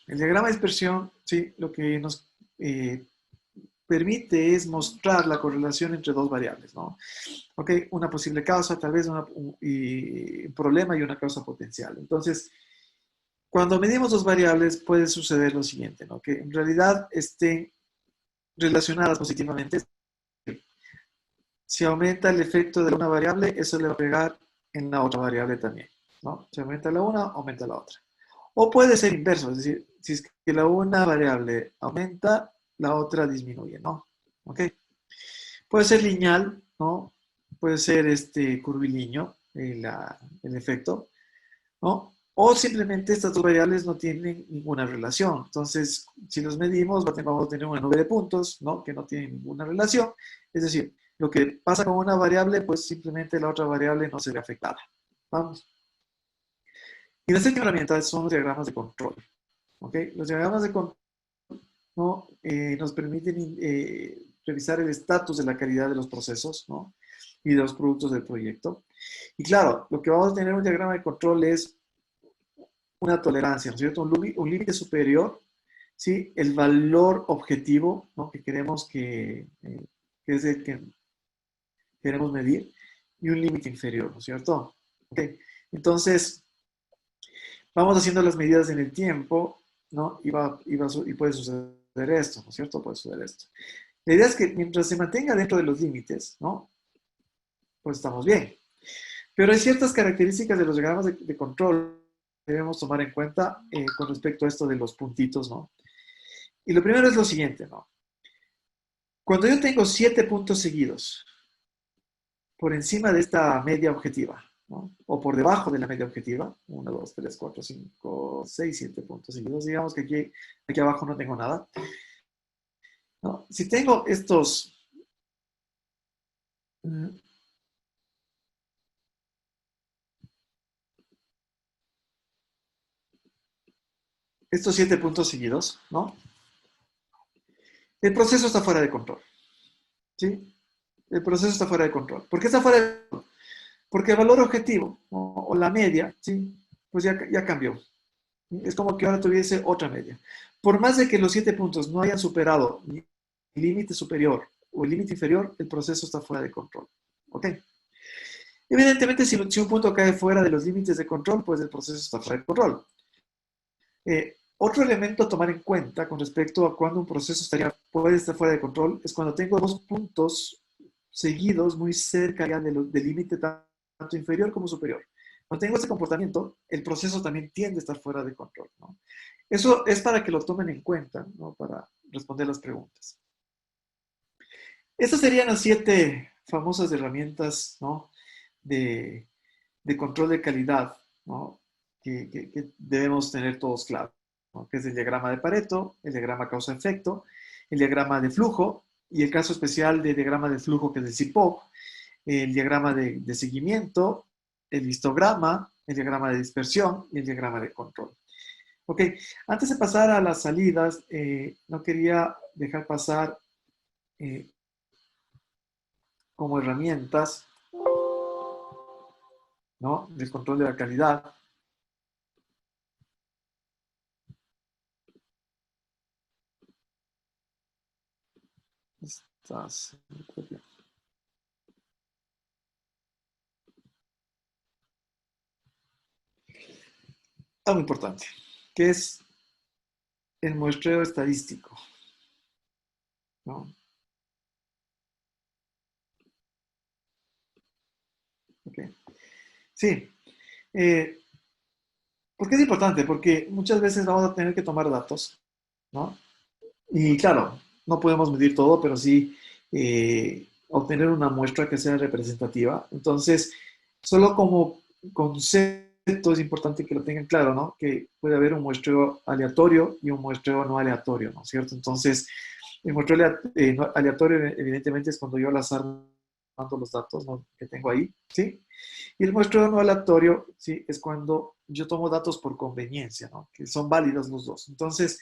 [SPEAKER 2] El diagrama de dispersión, sí, lo que nos permite es mostrar la correlación entre dos variables, ¿no? Ok, una posible causa, tal vez un problema y una causa potencial. Entonces, cuando medimos dos variables puede suceder lo siguiente, ¿no? Que en realidad estén relacionadas positivamente. Si aumenta el efecto de una variable, eso le va a pegar en la otra variable también, ¿no? Si aumenta la una, aumenta la otra. O puede ser inverso, es decir, si es que la una variable aumenta, la otra disminuye, ¿no? ¿Ok? Puede ser lineal, ¿no? Puede ser curvilíneo el efecto, ¿no? O simplemente estas dos variables no tienen ninguna relación. Entonces, si los medimos, vamos a tener una nube de puntos, ¿no? Que no tienen ninguna relación. Es decir, lo que pasa con una variable, pues simplemente la otra variable no se ve afectada. Vamos. Y la séptima herramienta son los diagramas de control. ¿Ok? Los diagramas de control, ¿no? Nos permiten revisar el estatus de la calidad de los procesos, ¿no? Y de los productos del proyecto. Y claro, lo que vamos a tener en un diagrama de control es una tolerancia, ¿no es cierto? Un límite superior, ¿sí? El valor objetivo, ¿no? Que queremos que es el que queremos medir, y un límite inferior, ¿no es cierto? Ok, entonces, vamos haciendo las medidas en el tiempo, ¿no? Y puede suceder esto, ¿no es cierto? Puede suceder esto. La idea es que mientras se mantenga dentro de los límites, ¿no? Pues estamos bien. Pero hay ciertas características de los diagramas de control que debemos tomar en cuenta con respecto a esto de los puntitos, ¿no? Y lo primero es lo siguiente, ¿no? Cuando yo tengo 7 puntos seguidos por encima de esta media objetiva, ¿no? O por debajo de la media objetiva, 1, 2, 3, 4, 5, 6, 7 puntos seguidos. Digamos que aquí abajo no tengo nada, ¿no? Si tengo mm, estos 7 puntos seguidos, ¿no? El proceso está fuera de control, ¿sí? El proceso está fuera de control. ¿Por qué está fuera de control? Porque el valor objetivo, o la media, ¿sí? Pues ya cambió. Es como que ahora tuviese otra media. Por más de que los 7 puntos no hayan superado ni el límite superior o el límite inferior, el proceso está fuera de control. ¿Ok? Evidentemente, si un punto cae fuera de los límites de control, pues el proceso está fuera de control. Otro elemento a tomar en cuenta con respecto a cuando un proceso puede estar fuera de control es cuando tengo dos puntos seguidos muy cerca ya del límite tanto inferior como superior. Cuando tengo este comportamiento, el proceso también tiende a estar fuera de control, ¿no? Eso es para que lo tomen en cuenta, ¿no? Para responder las preguntas. Estas serían las 7 famosas herramientas, ¿no? de control de calidad, ¿no? que debemos tener todos claros, ¿no? Que es el diagrama de Pareto, el diagrama causa-efecto, el diagrama de flujo, y el caso especial del diagrama de flujo que es el CIPOC, el diagrama de seguimiento, el histograma, el diagrama de dispersión y el diagrama de control. Ok, antes de pasar a las salidas, no quería dejar pasar como herramientas, ¿no? Del control de la calidad. Estas, algo importante, que es el muestreo estadístico, ¿no? Okay. Sí. ¿Por qué es importante? Porque muchas veces vamos a tener que tomar datos, ¿no? Y claro, no podemos medir todo, pero sí obtener una muestra que sea representativa. Entonces, solo como concepto es importante que lo tengan claro, ¿no? Que puede haber un muestreo aleatorio y un muestreo no aleatorio, ¿no es cierto? Entonces, el muestreo no aleatorio evidentemente es cuando yo al azar mando los datos, ¿no? Que tengo ahí, ¿sí? Y el muestreo no aleatorio, ¿sí? Es cuando yo tomo datos por conveniencia, ¿no? Que son válidos los dos. Entonces,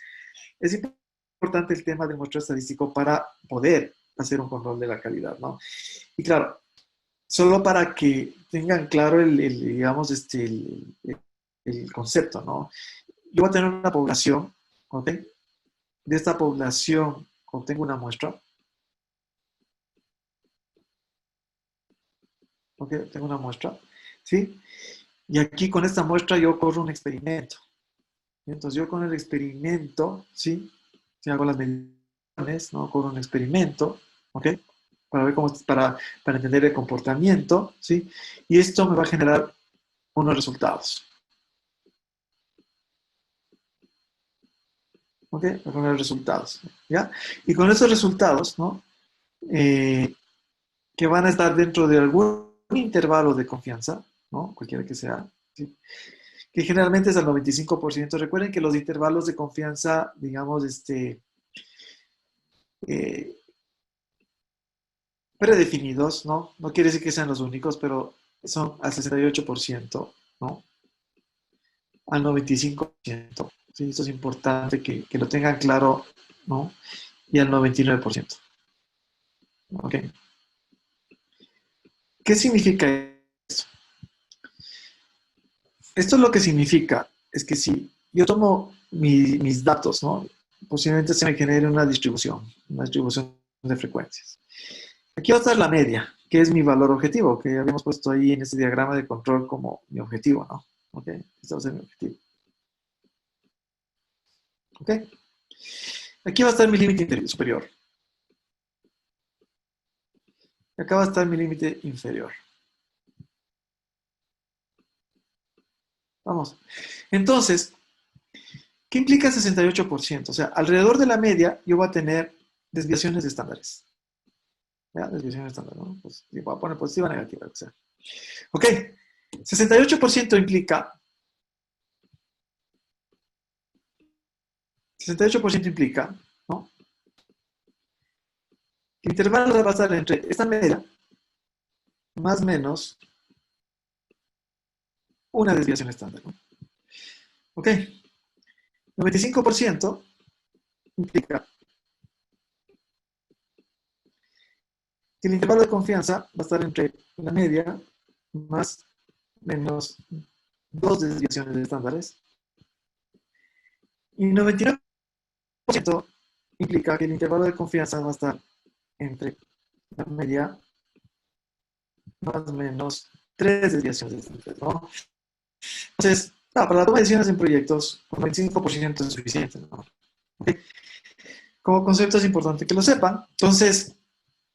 [SPEAKER 2] es importante el tema del muestreo estadístico para poder hacer un control de la calidad, ¿no? Y claro, solo para que tengan claro digamos, el concepto, ¿no? Yo voy a tener una población, ¿ok? De esta población obtengo una muestra, ¿ok? Tengo una muestra, ¿sí? Y aquí con esta muestra yo corro un experimento. Entonces yo con el experimento, ¿sí? Si hago las mediciones, ¿no? Corro un experimento, ¿ok? Para ver para entender el comportamiento, ¿sí? Y esto me va a generar unos resultados. ¿Ok? Va a generar resultados, ¿ya? Y con esos resultados, ¿no? Que van a estar dentro de algún intervalo de confianza, ¿no? Cualquiera que sea, ¿sí? Que generalmente es al 95%. Recuerden que los intervalos de confianza, digamos, eh, predefinidos, ¿no? No quiere decir que sean los únicos, pero son al 68%, ¿no? Al 95%. ¿Sí? Esto es importante que lo tengan claro, ¿no? Y al 99%. ¿Ok? ¿Qué significa esto? Esto lo que significa es que si yo tomo mis datos, ¿no? Posiblemente se me genere una distribución de frecuencias. Aquí va a estar la media, que es mi valor objetivo, que habíamos puesto ahí en este diagrama de control como mi objetivo, ¿no? ¿Ok? Este va a ser mi objetivo. ¿Ok? Aquí va a estar mi límite superior. Acá va a estar mi límite inferior. Vamos. Entonces, ¿qué implica 68%? O sea, alrededor de la media yo voy a tener desviaciones de estándares. ¿Ya? Desviaciones de estándares, ¿no? Pues voy a poner positiva o negativa, o sea. Ok. 68% implica, 68% implica, ¿no? El intervalo va a estar entre esta media más o menos una desviación estándar, ¿no? Ok. 95% implica que el intervalo de confianza va a estar entre la media más o menos dos desviaciones estándares. Y 99% implica que el intervalo de confianza va a estar entre la media más o menos tres desviaciones estándares, ¿no? Entonces, para la toma de decisiones en proyectos, con 25% es suficiente, ¿no? ¿Okay? Como concepto es importante que lo sepan. Entonces,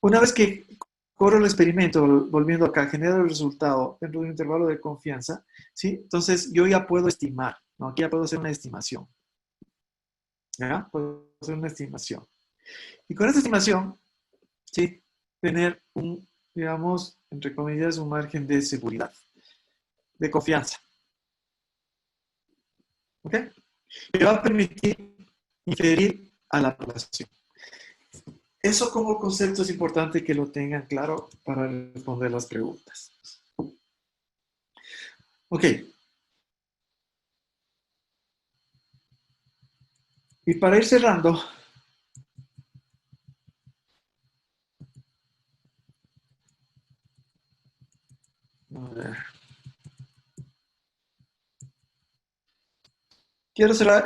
[SPEAKER 2] una vez que corro el experimento, volviendo acá, genero el resultado dentro de un intervalo de confianza, ¿sí? Entonces, yo ya puedo estimar, ¿no? Aquí ya puedo hacer una estimación. ¿Ya? Puedo hacer una estimación. Y con esta estimación, ¿sí? Tener un, digamos, entre comillas, un margen de seguridad, de confianza. ¿Ok? Me va a permitir inferir a la población. Eso como concepto es importante que lo tengan claro para responder las preguntas. Ok. Y para ir cerrando, a ver, quiero cerrar,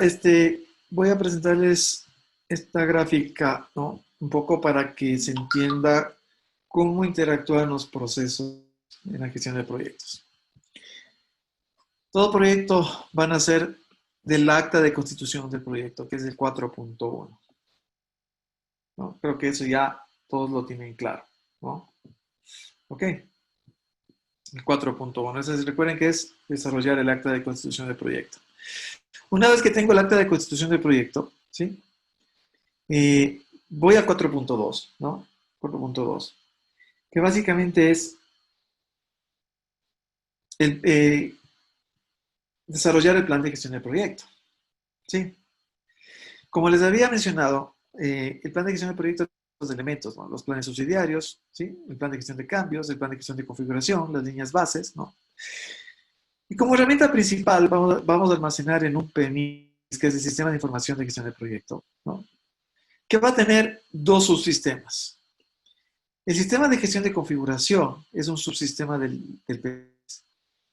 [SPEAKER 2] voy a presentarles esta gráfica, ¿no? Un poco para que se entienda cómo interactúan los procesos en la gestión de proyectos. Todo proyecto van a ser del acta de constitución del proyecto, que es el 4.1. ¿No? Creo que eso ya todos lo tienen claro, ¿no? Ok. El 4.1. Entonces recuerden que es desarrollar el acta de constitución del proyecto. Una vez que tengo el acta de constitución del proyecto, ¿sí? Voy a 4.2, ¿no? 4.2, que básicamente es el, desarrollar el plan de gestión del proyecto, ¿sí? Como les había mencionado, el plan de gestión del proyecto tiene dos elementos, ¿no? Los planes subsidiarios, ¿sí? El plan de gestión de cambios, el plan de gestión de configuración, las líneas bases, ¿no? Y como herramienta principal vamos a almacenar en un PMIS, que es el Sistema de Información de Gestión del Proyecto, ¿no? Que va a tener dos subsistemas. El sistema de gestión de configuración es un subsistema del PMIS.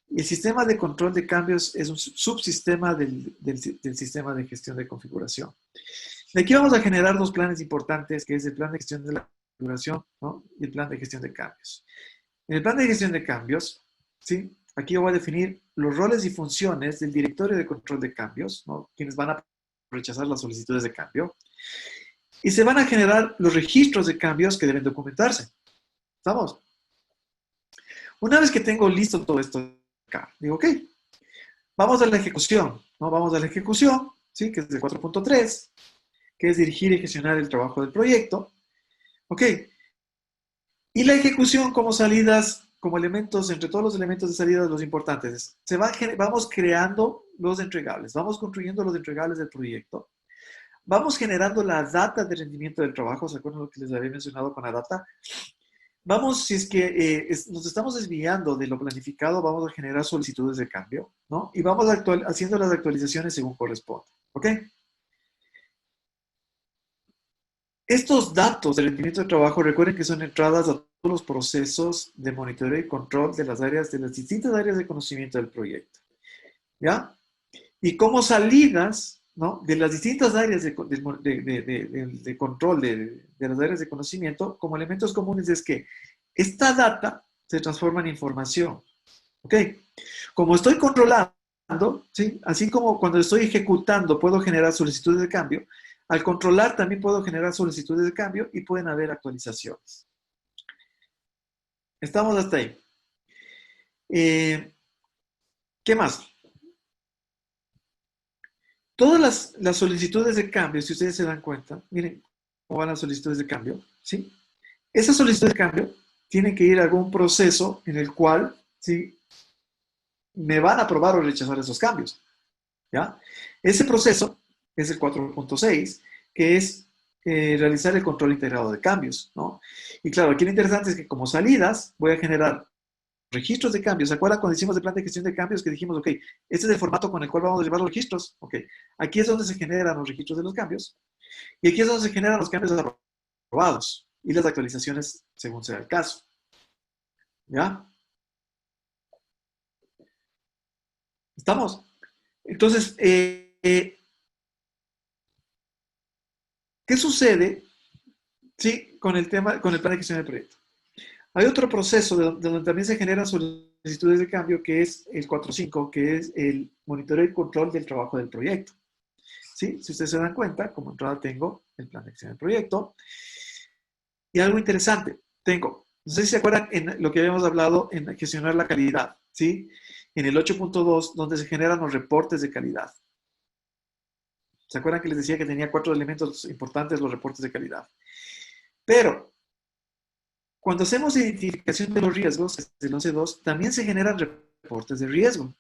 [SPEAKER 2] Y el sistema de control de cambios es un subsistema del sistema de gestión de configuración. De aquí vamos a generar dos planes importantes, que es el plan de gestión de la configuración, ¿no? Y el plan de gestión de cambios. En el plan de gestión de cambios, ¿sí? Aquí yo voy a definir los roles y funciones del directorio de control de cambios, ¿no? Quienes van a rechazar las solicitudes de cambio. Y se van a generar los registros de cambios que deben documentarse. ¿Estamos? Una vez que tengo listo todo esto acá, digo, ok, vamos a la ejecución, ¿no? Vamos a la ejecución, ¿sí? Que es el 4.3, que es dirigir y gestionar el trabajo del proyecto. Ok. Y la ejecución como salidas, como elementos, entre todos los elementos de salida, los importantes. Vamos creando los entregables, vamos construyendo los entregables del proyecto, vamos generando la data de rendimiento del trabajo, ¿se acuerdan lo que les había mencionado con la data? Vamos, si es que nos estamos desviando de lo planificado, vamos a generar solicitudes de cambio, ¿no? Y vamos haciendo las actualizaciones según corresponde, ¿ok? Estos datos de rendimiento de trabajo, recuerden que son entradas a todos los procesos de monitoreo y control de las distintas áreas de conocimiento del proyecto, ¿ya? Y como salidas, ¿no? De las distintas áreas de control de las áreas de conocimiento, como elementos comunes es que esta data se transforma en información, ¿ok? Como estoy controlando, ¿sí? Así como cuando estoy ejecutando puedo generar solicitudes de cambio, al controlar también puedo generar solicitudes de cambio y pueden haber actualizaciones. Estamos hasta ahí. ¿Qué más? Todas las solicitudes de cambio, si ustedes se dan cuenta, miren cómo van las solicitudes de cambio, ¿sí? Esas solicitudes de cambio tienen que ir a algún proceso en el cual, ¿sí? me van a aprobar o rechazar esos cambios. ¿Ya? Ese proceso es el 4.6, que es realizar el control integrado de cambios, ¿no? Y claro, aquí lo interesante es que como salidas voy a generar registros de cambios. ¿Se acuerdan cuando hicimos el plan de gestión de cambios que dijimos, ok, este es el formato con el cual vamos a llevar los registros? Ok, aquí es donde se generan los registros de los cambios y aquí es donde se generan los cambios aprobados y las actualizaciones según sea el caso. ¿Ya? ¿Estamos? Entonces, ¿qué sucede, sí, con el tema, con el plan de gestión del proyecto? Hay otro proceso de donde también se generan solicitudes de cambio, que es el 4.5, que es el monitoreo y control del trabajo del proyecto. ¿Sí? Si ustedes se dan cuenta, como entrada tengo el plan de gestión del proyecto. Y algo interesante, tengo, no sé si se acuerdan en lo que habíamos hablado en gestionar la calidad, ¿sí? En el 8.2, donde se generan los reportes de calidad. ¿Se acuerdan que les decía que tenía 4 elementos importantes los reportes de calidad? Pero, cuando hacemos identificación de los riesgos, el 11.2, también se generan reportes de riesgo.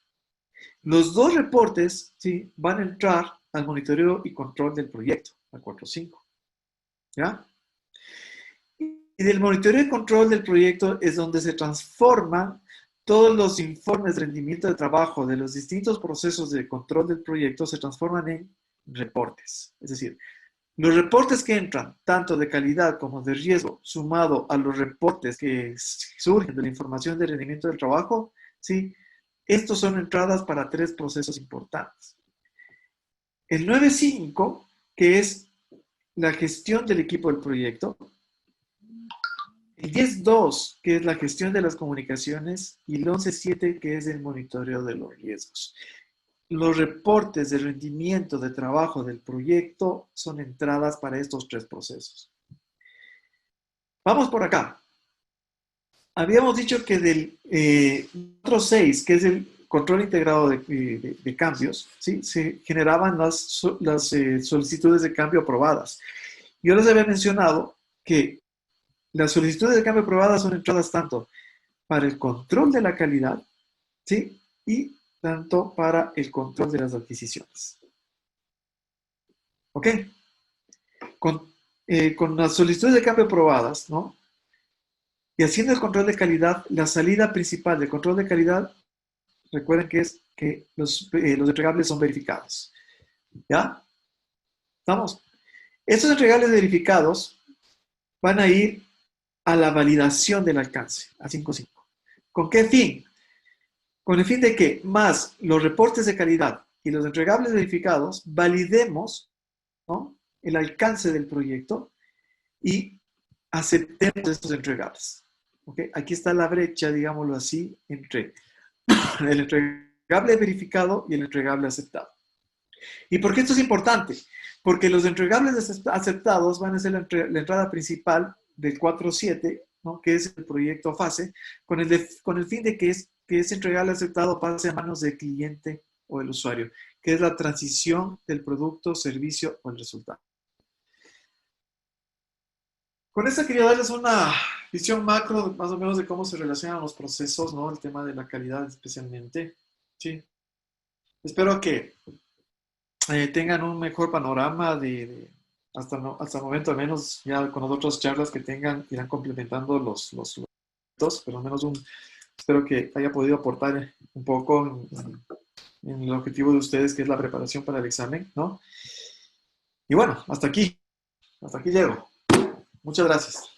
[SPEAKER 2] Los dos reportes, ¿sí?, van a entrar al monitoreo y control del proyecto, al 4.5. ¿Ya? Y del monitoreo y control del proyecto es donde se transforman todos los informes de rendimiento de trabajo de los distintos procesos de control del proyecto, se transforman en reportes. Es decir, los reportes que entran, tanto de calidad como de riesgo, sumado a los reportes que surgen de la información de rendimiento del trabajo, ¿sí?, estos son entradas para 3 procesos importantes. El 9.5, que es la gestión del equipo del proyecto. El 10.2, que es la gestión de las comunicaciones. Y el 11.7, que es el monitoreo de los riesgos. Los reportes de rendimiento de trabajo del proyecto son entradas para estos 3 procesos. Vamos por acá. Habíamos dicho que del 4.6, que es el control integrado de cambios, ¿sí?, se generaban las solicitudes de cambio aprobadas. Yo les había mencionado que las solicitudes de cambio aprobadas son entradas tanto para el control de la calidad, ¿sí?, y tanto para el control de las adquisiciones. ¿Ok? Con las solicitudes de cambio aprobadas, ¿no?, y haciendo el control de calidad, la salida principal del control de calidad, recuerden que es que los entregables son verificados. ¿Ya? ¿Estamos? Estos entregables verificados van a ir a la validación del alcance, a 5.5. ¿Con qué fin? Con el fin de que más los reportes de calidad y los entregables verificados validemos, ¿no?, el alcance del proyecto y aceptemos estos entregables. ¿Okay? Aquí está la brecha, digámoslo así, entre el entregable verificado y el entregable aceptado. ¿Y por qué esto es importante? Porque los entregables aceptados van a ser la entrada principal del 4.7, ¿no?, que es el proyecto fase, con el fin de que ese entregable aceptado pase a manos del cliente o del usuario, que es la transición del producto, servicio o el resultado. Con esto quería darles una visión macro, más o menos, de cómo se relacionan los procesos, ¿no?, el tema de la calidad especialmente. Sí. Espero que tengan un mejor panorama hasta el momento, al menos ya con las otras charlas que tengan, irán complementando los dos, pero al menos espero que haya podido aportar un poco en el objetivo de ustedes, que es la preparación para el examen, ¿no? Y bueno, hasta aquí llego. Muchas gracias.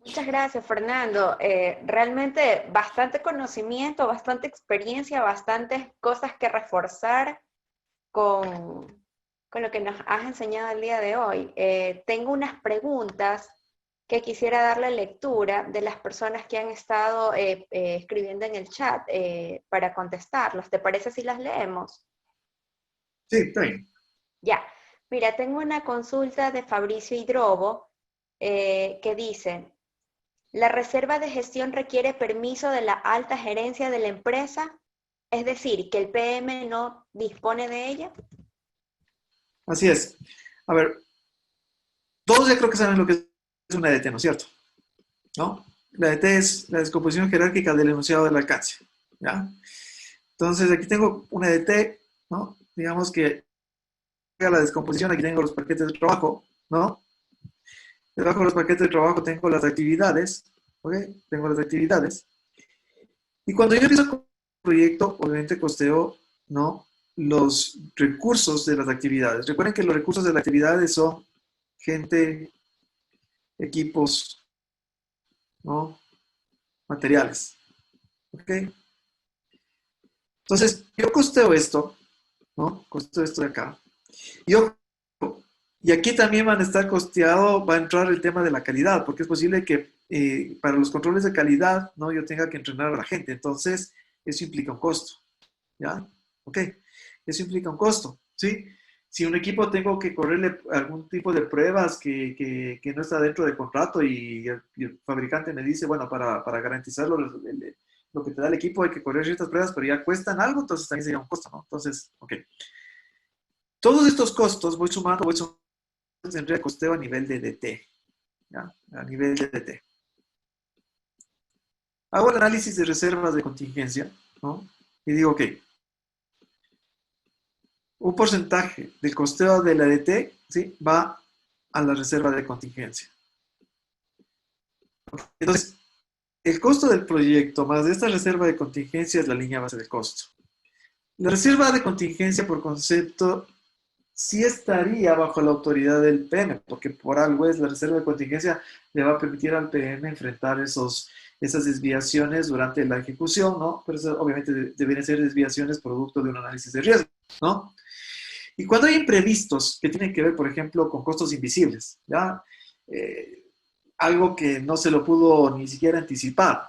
[SPEAKER 1] Muchas gracias, Fernando. Realmente bastante conocimiento, bastante experiencia, bastantes cosas que reforzar con lo que nos has enseñado el día de hoy. Tengo unas preguntas que quisiera darle lectura de las personas que han estado escribiendo en el chat para contestarlos. ¿Te parece si las leemos?
[SPEAKER 2] Sí, está bien.
[SPEAKER 1] Ya. Mira, tengo una consulta de Fabricio Hidrobo que dice: ¿la reserva de gestión requiere permiso de la alta gerencia de la empresa? Es decir, que el PM no dispone de ella.
[SPEAKER 2] Así es. A ver, todos ya creo que saben lo que es una EDT, ¿no es cierto? ¿No? La DT es la descomposición jerárquica del enunciado del alcance, ¿ya? Entonces, aquí tengo una DT, ¿no? Digamos que la descomposición, aquí tengo los paquetes de trabajo, ¿no? Debajo de los paquetes de trabajo tengo las actividades, ¿ok? Tengo las actividades. Y cuando yo empiezo con un proyecto, obviamente costeo, ¿no? Los recursos de las actividades. Recuerden que los recursos de las actividades son gente, equipos, ¿no? Materiales, ¿ok? Entonces, yo costeo esto, ¿no? Costeo esto de acá. Yo, y aquí también van a estar costeado, va a entrar el tema de la calidad, porque es posible que para los controles de calidad, ¿no? Yo tenga que entrenar a la gente. Entonces, eso implica un costo, ¿ya? Ok, eso implica un costo, ¿sí? Si un equipo tengo que correrle algún tipo de pruebas que no está dentro del contrato y el fabricante me dice, bueno, para garantizarlo, lo que te da el equipo hay que correr ciertas pruebas, pero ya cuestan algo, entonces también sería un costo, ¿no? Entonces, ok. Todos estos costos voy sumando, tendría el costeo a nivel de DT, ¿ya? A nivel de DT. Hago el análisis de reservas de contingencia, ¿no? Y digo, ok, un porcentaje del costeo de la DT, ¿sí? Va a la reserva de contingencia. Entonces, el costo del proyecto más de esta reserva de contingencia es la línea base de costo. La reserva de contingencia por concepto sí estaría bajo la autoridad del PM, porque por algo es la reserva de contingencia le va a permitir al PM enfrentar esas desviaciones durante la ejecución, ¿no? Pero eso obviamente deberían ser desviaciones producto de un análisis de riesgo, ¿no? Y cuando hay imprevistos que tienen que ver, por ejemplo, con costos invisibles, ¿ya? Algo que no se lo pudo ni siquiera anticipar.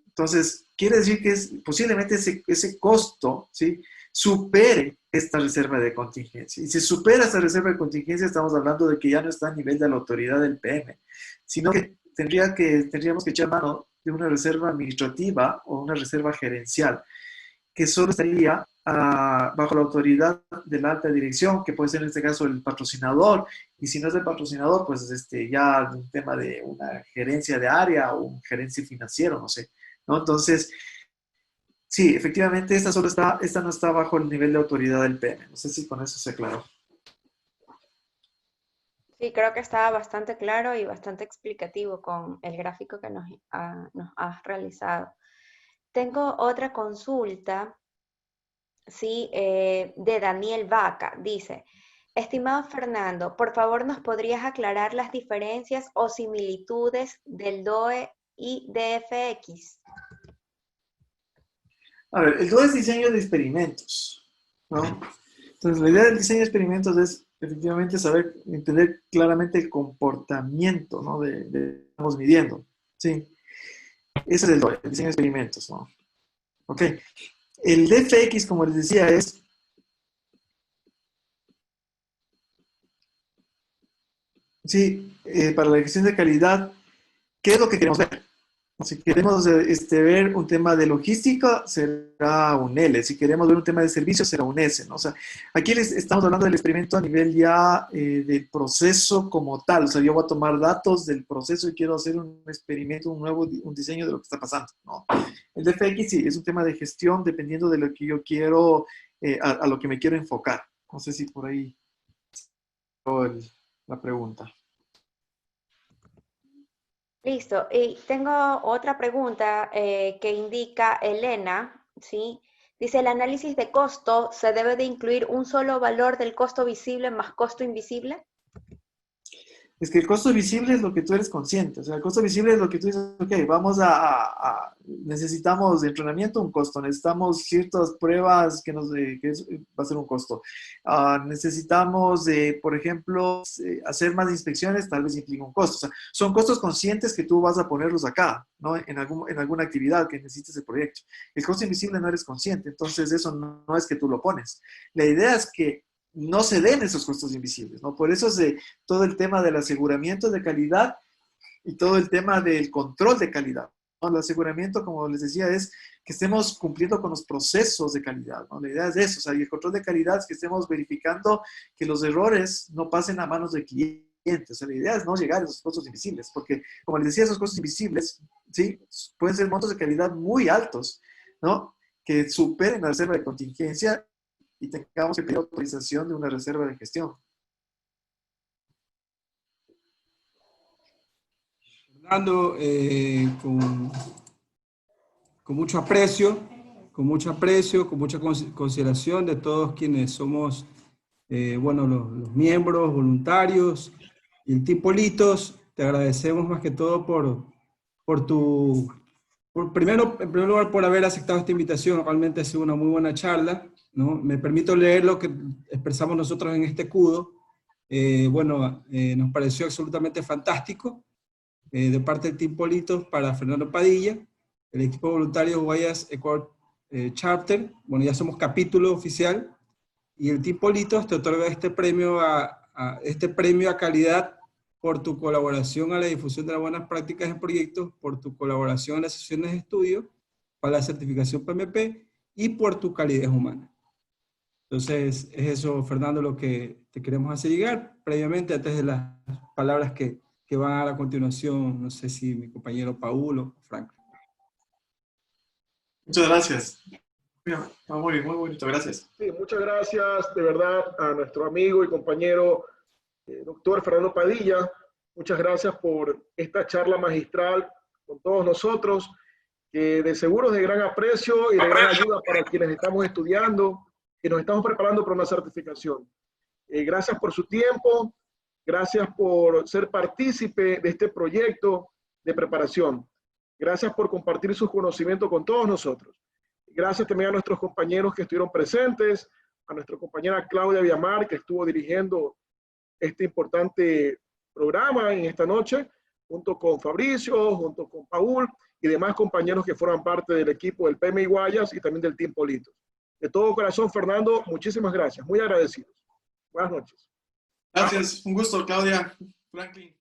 [SPEAKER 2] Entonces, quiere decir que posiblemente ese costo, ¿sí? Supere esta reserva de contingencia. Y si supera esta reserva de contingencia, estamos hablando de que ya no está a nivel de la autoridad del PM, sino que tendríamos que echar mano de una reserva administrativa o una reserva gerencial, que solo estaría bajo la autoridad de la alta dirección, que puede ser en este caso el patrocinador, y si no es el patrocinador, pues ya un tema de una gerencia de área o un gerencia financiero, no sé, ¿no? Entonces, sí, efectivamente, esta no está bajo el nivel de autoridad del PM. No sé si con eso se aclaró.
[SPEAKER 1] Sí, creo que estaba bastante claro y bastante explicativo con el gráfico que nos has realizado. Tengo otra consulta, sí, de Daniel Vaca. Dice, estimado Fernando, por favor, ¿nos podrías aclarar las diferencias o similitudes del DOE y DFX?
[SPEAKER 2] A ver, el 2 es diseño de experimentos, ¿no? Entonces, la idea del diseño de experimentos es efectivamente saber, entender claramente el comportamiento, ¿no? Estamos midiendo, ¿sí? Ese es el DOE, el diseño de experimentos, ¿no? Ok. El DFX, como les decía, es sí, para la gestión de calidad, ¿qué es lo que queremos ver? Si queremos ver un tema de logística, será un L. Si queremos ver un tema de servicio, será un S, ¿no? O sea, aquí estamos hablando del experimento a nivel ya del proceso como tal. O sea, yo voy a tomar datos del proceso y quiero hacer un experimento, un diseño de lo que está pasando, ¿no? El DFX sí, es un tema de gestión dependiendo de lo que yo quiero, a lo que me quiero enfocar. No sé si por ahí la pregunta.
[SPEAKER 1] Listo. Y tengo otra pregunta que indica Elena, ¿sí? Dice, el análisis de costo se debe de incluir un solo valor del costo visible más costo invisible.
[SPEAKER 2] Es que el costo visible es lo que tú eres consciente. O sea, el costo visible es lo que tú dices, ok, necesitamos de entrenamiento un costo, necesitamos ciertas pruebas va a ser un costo. Necesitamos, por ejemplo, hacer más inspecciones, tal vez implica un costo. O sea, son costos conscientes que tú vas a ponerlos acá, ¿no? En alguna actividad que necesites el proyecto. El costo invisible no eres consciente, entonces eso no es que tú lo pones. La idea es que no se den esos costos invisibles, ¿no? Por eso todo el tema del aseguramiento de calidad y todo el tema del control de calidad, ¿no? El aseguramiento, como les decía, es que estemos cumpliendo con los procesos de calidad, ¿no? La idea es eso, o sea, y el control de calidad es que estemos verificando que los errores no pasen a manos del cliente, O sea, la idea es no llegar a esos costos invisibles, porque, como les decía, esos costos invisibles, ¿sí? Pueden ser montos de calidad muy altos, ¿no? Que superen la reserva de contingencia y tengamos que pedir autorización de una reserva de gestión.
[SPEAKER 3] Fernando, con mucho aprecio, con mucha consideración de todos quienes somos, bueno, los miembros, voluntarios y el Team Politos. Te agradecemos más que todo primero, en primer lugar, por haber aceptado esta invitación. Realmente ha sido una muy buena charla, ¿no? Me permito leer lo que expresamos nosotros en este CUDO. Nos pareció absolutamente fantástico. De parte del Team Politos para Fernando Padilla, el equipo voluntario Guayas Ecuador Chapter. Bueno, ya somos capítulo oficial, y el Team Politos te otorga este premio a calidad por tu colaboración a la difusión de las buenas prácticas en proyectos, por tu colaboración en las sesiones de estudio para la certificación PMP y por tu calidez humana. Entonces, es eso, Fernando, lo que te queremos hacer llegar previamente, antes de las palabras que van a dar a continuación, no sé si mi compañero Paulo o Frank.
[SPEAKER 2] Muchas gracias. Muy bonito, gracias.
[SPEAKER 4] Sí, muchas gracias de verdad a nuestro amigo y compañero doctor Fernando Padilla. Muchas gracias por esta charla magistral con todos nosotros, que de seguro es de gran aprecio y de gran ayuda para quienes estamos estudiando y nos estamos preparando para una certificación. Gracias por su tiempo, gracias por ser partícipe de este proyecto de preparación. Gracias por compartir sus conocimientos con todos nosotros. Gracias también a nuestros compañeros que estuvieron presentes, a nuestra compañera Claudia Villamar, que estuvo dirigiendo este importante programa en esta noche, junto con Fabricio, junto con Paul y demás compañeros que forman parte del equipo del PMI Guayas y también del Team Politos. De todo corazón, Fernando, muchísimas gracias. Muy agradecidos. Buenas noches.
[SPEAKER 2] Gracias. Un gusto, Claudia, Franklin.